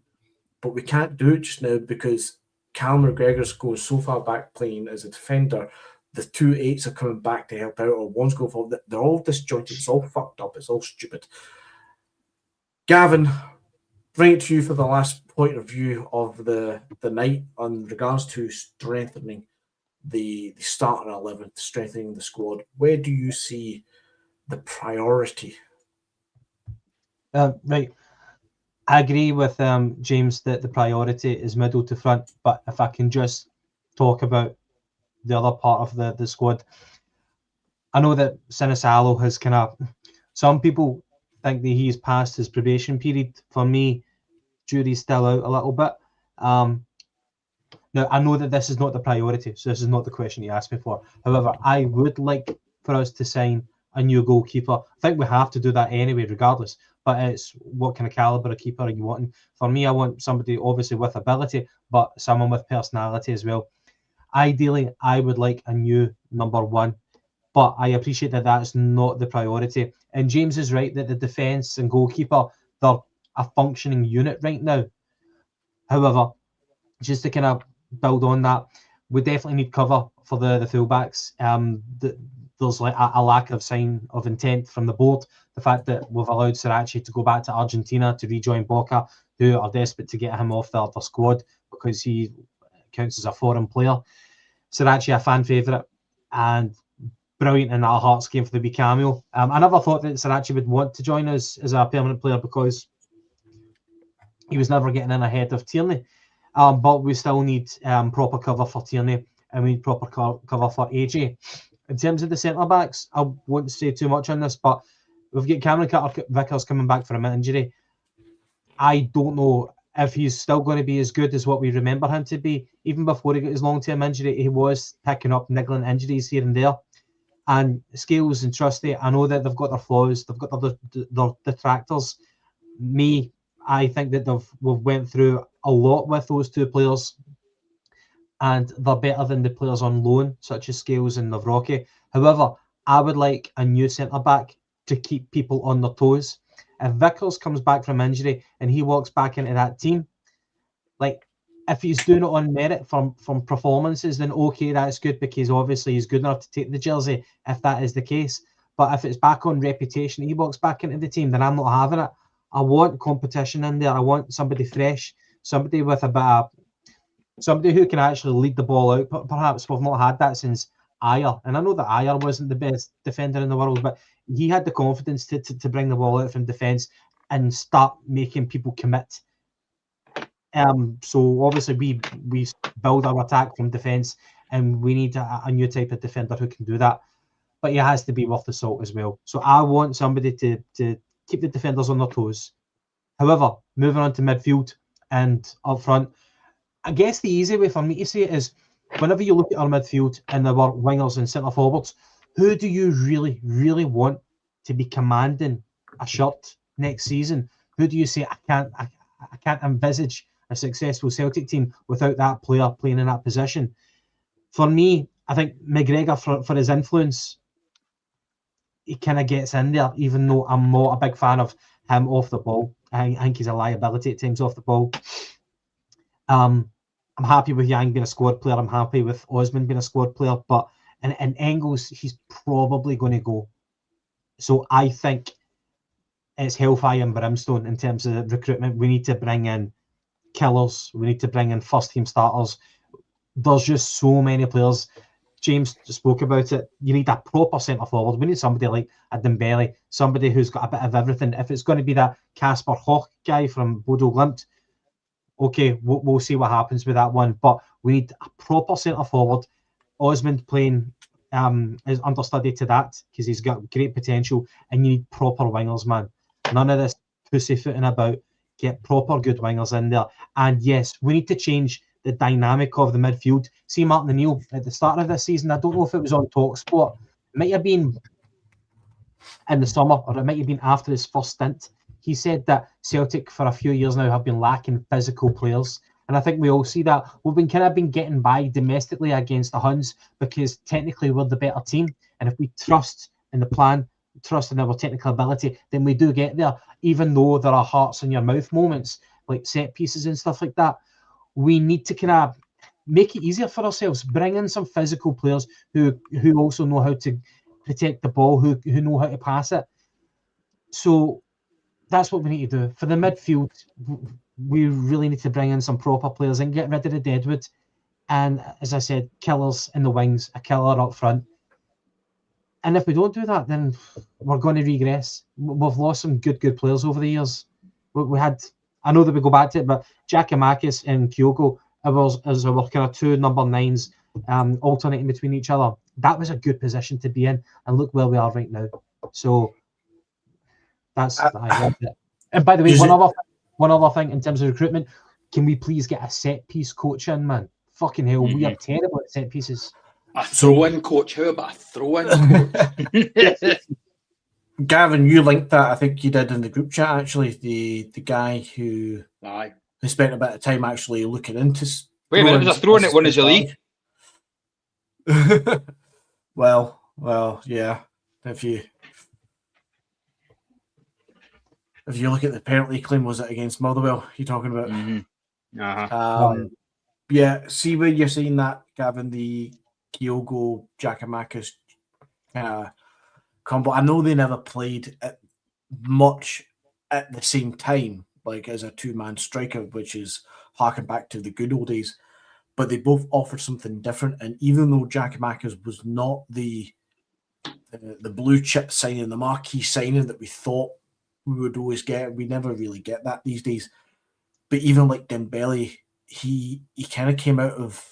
But we can't do it just now because Callum McGregor's going so far back playing as a defender. The 2 8s are coming back to help out, or one's going forward. They're all disjointed. It's all fucked up. It's all stupid. Gavin, bring it to you for the last point of view of the night on regards to strengthening the starting 11, strengthening the squad. Where do you see the priority? Right. I agree with James that the priority is middle to front, but if I can just talk about the other part of the squad, I know that Sinisalo has kind of, some people think that he's passed his probation period. For me, jury's still out a little bit. Now, I know that this is not the priority, so this is not the question you asked me for. However, I would like for us to sign a new goalkeeper. I think we have to do that anyway, regardless. But it's what kind of caliber of keeper are you wanting? For me, I want somebody obviously with ability, but someone with personality as well. Ideally, I would like a new number 1, but I appreciate that that's not the priority. And James is right that the defence and goalkeeper, they're a functioning unit right now. However, just to kind of build on that, we definitely need cover for the fullbacks. There's like a lack of sign of intent from the board. The fact that we've allowed Sirachi to go back to Argentina to rejoin Boca, who are desperate to get him off their squad because he counts as a foreign player. Sirachi, a fan favourite, and brilliant in our Hearts game for the wee cameo. I never thought that Sirachi would want to join us as a permanent player because he was never getting in ahead of Tierney. But we still need proper cover for Tierney, and we need proper cover for AJ. In terms of the centre-backs, I won't say too much on this, but we've got Cameron Carter-Vickers coming back from an injury. I don't know if he's still going to be as good as what we remember him to be. Even before he got his long-term injury, he was picking up niggling injuries here and there. And Scales and Trusty, I know that they've got their flaws, they've got their detractors. I think that we've went through a lot with those two players, and they're better than the players on loan, such as Scales and Navrocki. However, I would like a new centre-back to keep people on their toes. If Vickers comes back from injury and he walks back into that team, like, if he's doing it on merit from performances, then okay, that's good, because obviously he's good enough to take the jersey if that is the case. But if it's back on reputation, he walks back into the team, then I'm not having it. I want competition in there. I want somebody fresh, somebody with a bit of, somebody who can actually lead the ball out. But perhaps we've not had that since Ayer. And I know that Ayer wasn't the best defender in the world, but he had the confidence to bring the ball out from defence and start making people commit. So obviously we build our attack from defence, and we need a new type of defender who can do that. But he has to be worth the salt as well. So I want somebody to keep the defenders on their toes. However, moving on to midfield and up front, I guess the easy way for me to say it is, whenever you look at our midfield and our wingers and centre forwards, who do you really, really want to be commanding a shirt next season? Who do you say, I can't envisage a successful Celtic team without that player playing in that position? For me, I think McGregor, for his influence, he kind of gets in there, even though I'm not a big fan of him off the ball. I think he's a liability at times off the ball. I'm happy with Yang being a squad player. I'm happy with Osman being a squad player. But in Engels, he's probably going to go. So I think it's hellfire and brimstone in terms of recruitment. We need to bring in killers. We need to bring in first-team starters. There's just so many players. James spoke about it. You need a proper centre forward. We need somebody like a Dembele, somebody who's got a bit of everything. If it's going to be that Kasper Hoch guy from Bodo Glimt, okay, we'll see what happens with that one. But we need a proper centre forward. Osmond playing is understudy to that because he's got great potential, and you need proper wingers, man. None of this pussyfooting about. Get proper good wingers in there. And yes, we need to change the dynamic of the midfield. See Martin O'Neill at the start of this season, I don't know if it was on TalkSport. It might have been in the summer, or it might have been after his first stint. He said that Celtic for a few years now have been lacking physical players. And I think we all see that. We've been kind of been getting by domestically against the Huns because technically we're the better team. And if we trust in the plan, trust in our technical ability, then we do get there, even though there are hearts in your mouth moments, like set pieces and stuff like that. We need to kind of make it easier for ourselves. Bring in some physical players who also know how to protect the ball, who know how to pass it. So that's what we need to do. For the midfield, we really need to bring in some proper players and get rid of the deadwood. And as I said, killers in the wings, a killer up front. And if we don't do that, then we're going to regress. We've lost some good players over the years. We had, I know that we go back to it, but Giakoumakis and Kyogo as our kind of two number 9s alternating between each other. That was a good position to be in. And look where we are right now. So that's I love it. And by the way, one other thing in terms of recruitment, can we please get a set piece coach in, man? Fucking hell, we are terrible at set pieces. A throw-in coach. How about a throw-in coach? Gavin, you linked that. I think you did in the group chat. Actually, the guy who spent a bit of time actually looking into. Wait a minute, was I throwing it one as a league? Well, yeah. If you look at the penalty claim, was it against Motherwell? You're talking about. Yeah. See where you're seeing that, Gavin. The Kyogo Giakoumakis combo. I know they never played much at the same time, like as a two-man striker, which is harking back to the good old days. But they both offered something different. And even though Giakoumakis was not the blue chip signing, the marquee signing that we thought we would always get, we never really get that these days. But even like Dembele, he kind of came out of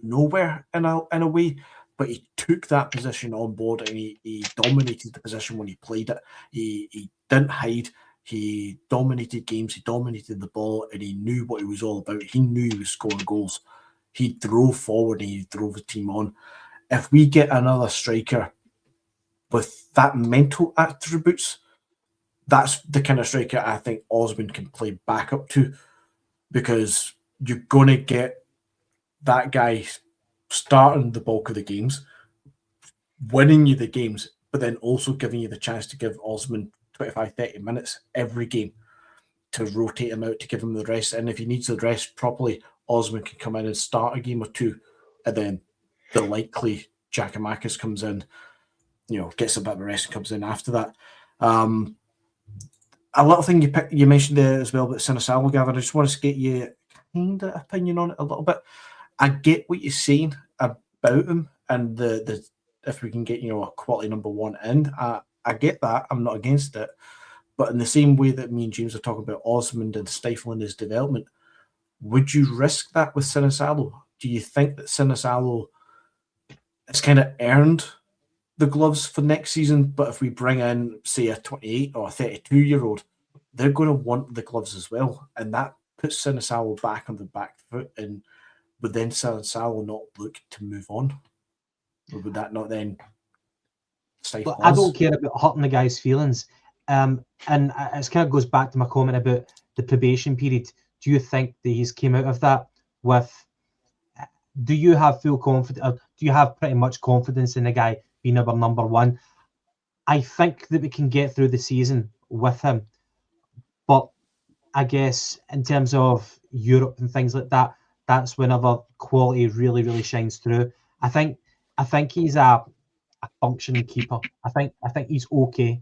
nowhere in a way, but he took that position on board and he dominated the position when he played it. He didn't hide. He dominated games. He dominated the ball, and he knew what he was all about. He knew he was scoring goals. He drove forward and he drove the team on. If we get another striker with that mental attributes, that's the kind of striker I think Osman can play back up to, because you're going to get that guy starting the bulk of the games, winning you the games, but then also giving you the chance to give Osman 25, 30 minutes every game to rotate him out, to give him the rest. And if he needs the rest properly, Osman can come in and start a game or two, and then the likely Giakoumakis comes in, gets a bit of a rest and comes in after that. A little thing you mentioned there as well about Sinisalo, Gavin. I just want to get your kind of opinion on it a little bit. I get what you're saying about him, and the if we can get a quality number 1 in, I get that. I'm not against it, but in the same way that me and James are talking about Osmond and stifling his development, would you risk that with Sinisalo? Do you think that Sinisalo has kind of earned the gloves for next season, but if we bring in, say, a 28 or a 32-year-old, they're going to want the gloves as well, and that puts Sinisalo back on the back foot, and would then Sinisalo not look to move on? Or would that not then stifle us? I don't care about hurting the guy's feelings, and it kind of goes back to my comment about the probation period. Do you think that he's came out of that with? Do you have full confidence? Do you have pretty much confidence in the guy being our number 1? I think that we can get through the season with him, but I guess in terms of Europe and things like that, that's whenever quality really, really shines through. I think he's a functioning keeper. I think he's okay.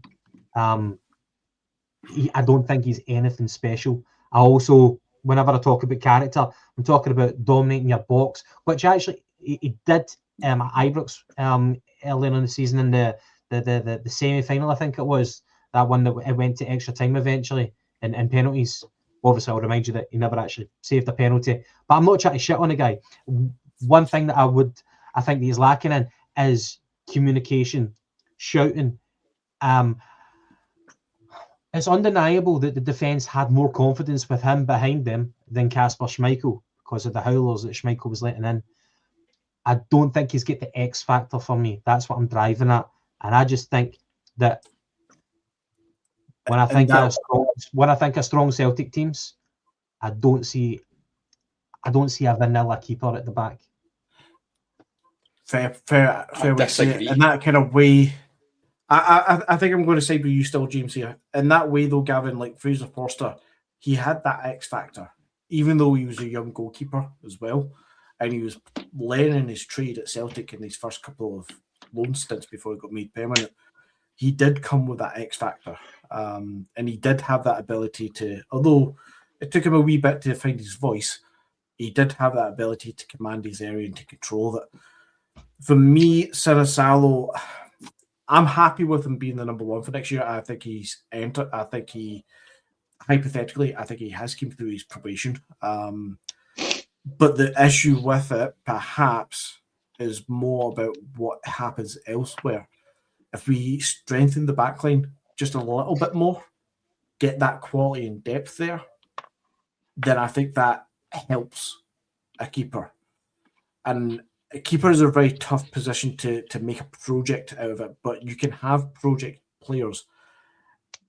I don't think he's anything special. I also, whenever I talk about character, I'm talking about dominating your box, which actually he did at Ibrox earlier in the season in the semi-final, I think it was, that one that it went to extra time eventually and penalties. Obviously, I'll remind you that he never actually saved a penalty. But I'm not trying to shit on a guy. One thing that I think that he's lacking in is communication, shouting. It's undeniable that the defence had more confidence with him behind them than Kasper Schmeichel because of the howlers that Schmeichel was letting in. I don't think he's got the X factor for me. That's what I'm driving at. And I just think that when I think of strong Celtic teams, I don't see a vanilla keeper at the back. Fair way to say it. In that kind of way, I think I'm going to say with you still, James, here. In that way, though, Gavin, like Fraser Forster, he had that X factor, even though he was a young goalkeeper as well, and he was learning his trade at Celtic in his first couple of loan stints before he got made permanent. He did come with that X factor, and he did have that ability to, although it took him a wee bit to find his voice, he did have that ability to command his area and to control it. For me, Sinisalo, I'm happy with him being the number one for next year. I think he's entered. I think he has come through his probation. But the issue with it, perhaps, is more about what happens elsewhere. If we strengthen the backline just a little bit more, get that quality and depth there, then I think that helps a keeper. And a keeper is a very tough position to make a project out of it, but you can have project players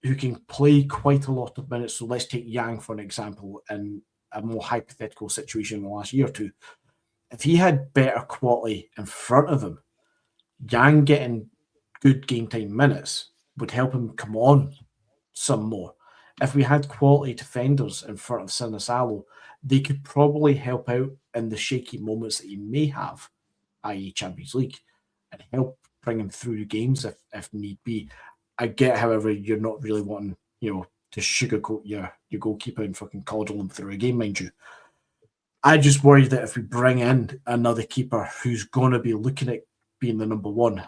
who can play quite a lot of minutes. So let's take Yang for an example in a more hypothetical situation in the last year or two. If he had better quality in front of him, Yang getting good game time minutes would help him come on some more. If we had quality defenders in front of Sinisalo, they could probably help out in the shaky moments that he may have, i.e. Champions League, and help bring him through games if need be. I get, however, you're not really wanting, to sugarcoat your goalkeeper and fucking coddle him through a game, mind you. I just worry that if we bring in another keeper who's going to be looking at being the number one,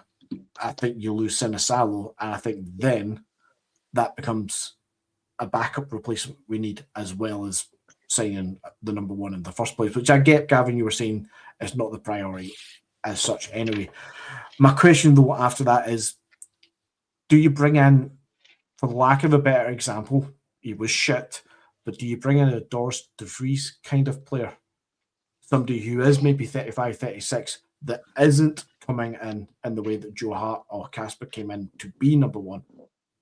I think you lose Sinisalo, and I think then that becomes a backup replacement we need, as well as signing the number one in the first place, which I get, Gavin, you were saying is not the priority as such anyway. My question, though, after that is, do you bring in, for lack of a better example, he was shit, but do you bring in a Doris de Vries kind of player? Somebody who is maybe 35, 36, that isn't coming in the way that Joe Hart or Casper came in to be number one,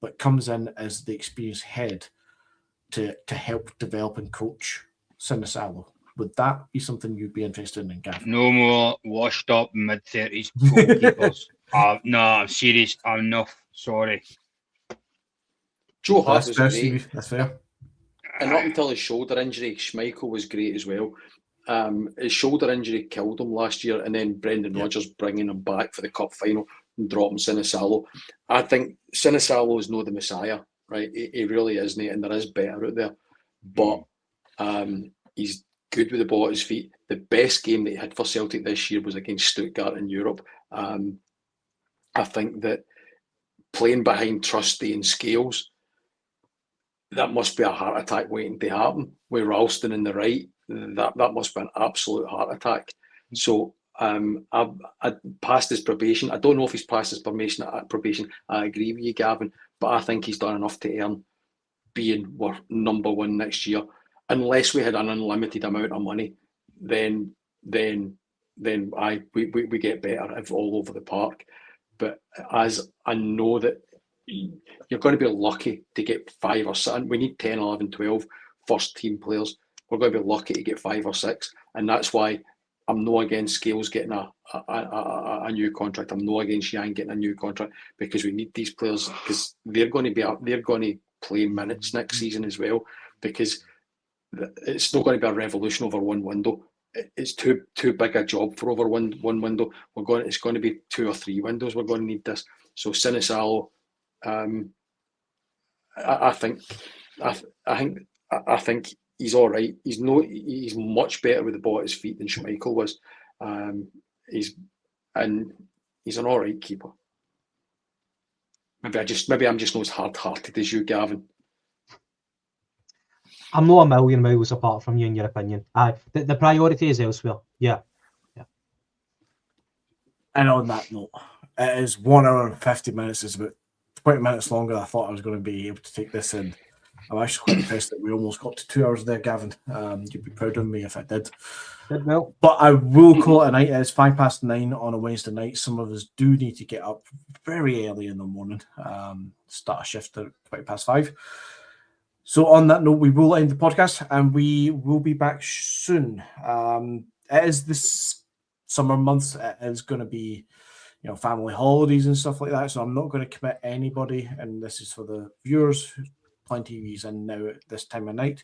but comes in as the experienced head to help develop and coach Sinisalo. Would that be something you'd be interested in, Gav? No more washed up mid-30s goalkeepers. No, I'm serious. I'm enough. Sorry. Joe Hart was great. Stevie. That's fair. And up until his shoulder injury, Schmeichel was great as well. His shoulder injury killed him last year, and then Brendan Rodgers bringing him back for the cup final and dropping Sinisalo. I think Sinisalo is not the Messiah, right? He really isn't, and there is better out there. But he's good with the ball at his feet. The best game that he had for Celtic this year was against Stuttgart in Europe. I think that playing behind Trusty and Scales, that must be a heart attack waiting to happen. With Ralston in the right, that must be an absolute heart attack. So I passed his probation. I don't know if he's passed his probation. I agree with you, Gavin, but I think he's done enough to earn being number one next year. Unless we had an unlimited amount of money, then we get better if all over the park. But as I know that you're going to be lucky to get 5 or 6. We need 10, 11, 12 first team players. We're going to be lucky to get 5 or 6, and that's why I'm not against Scales getting a new contract. I'm not against Yang getting a new contract, because we need these players, because they're going to play minutes next season as well, because it's not going to be a revolution over one window. it's too big a job for over one window. It's going to be 2 or 3 windows. We're going to need this. So Sinisalo, I think he's all right. He's much better with the ball at his feet than Schmeichel was. He's an all right keeper. Maybe I'm just not as hard-hearted as you, Gavin. I'm not a million miles apart from you in your opinion. The priority is elsewhere. Yeah. And on that note, it is 1 hour and 50 minutes. It's about 20 minutes longer than I thought I was going to be able to take this in. I'm actually quite impressed that we almost got to 2 hours there, Gavin. You'd be proud of me if I did. Did well. But I will call it a night. It's 9:05 on a Wednesday night. Some of us do need to get up very early in the morning, start a shift at 5:20. So on that note, we will end the podcast and we will be back soon. It is this summer months. It is going to be, family holidays and stuff like that. So I'm not going to commit anybody, and this is for the viewers who playing TVs in now at this time of night.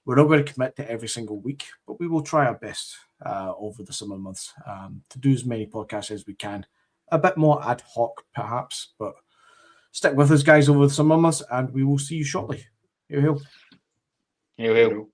We're not going to commit to every single week, but we will try our best over the summer months to do as many podcasts as we can. A bit more ad hoc, perhaps, but stick with us, guys, over the summer months, and we will see you shortly. Hail, hail. Hail, hail.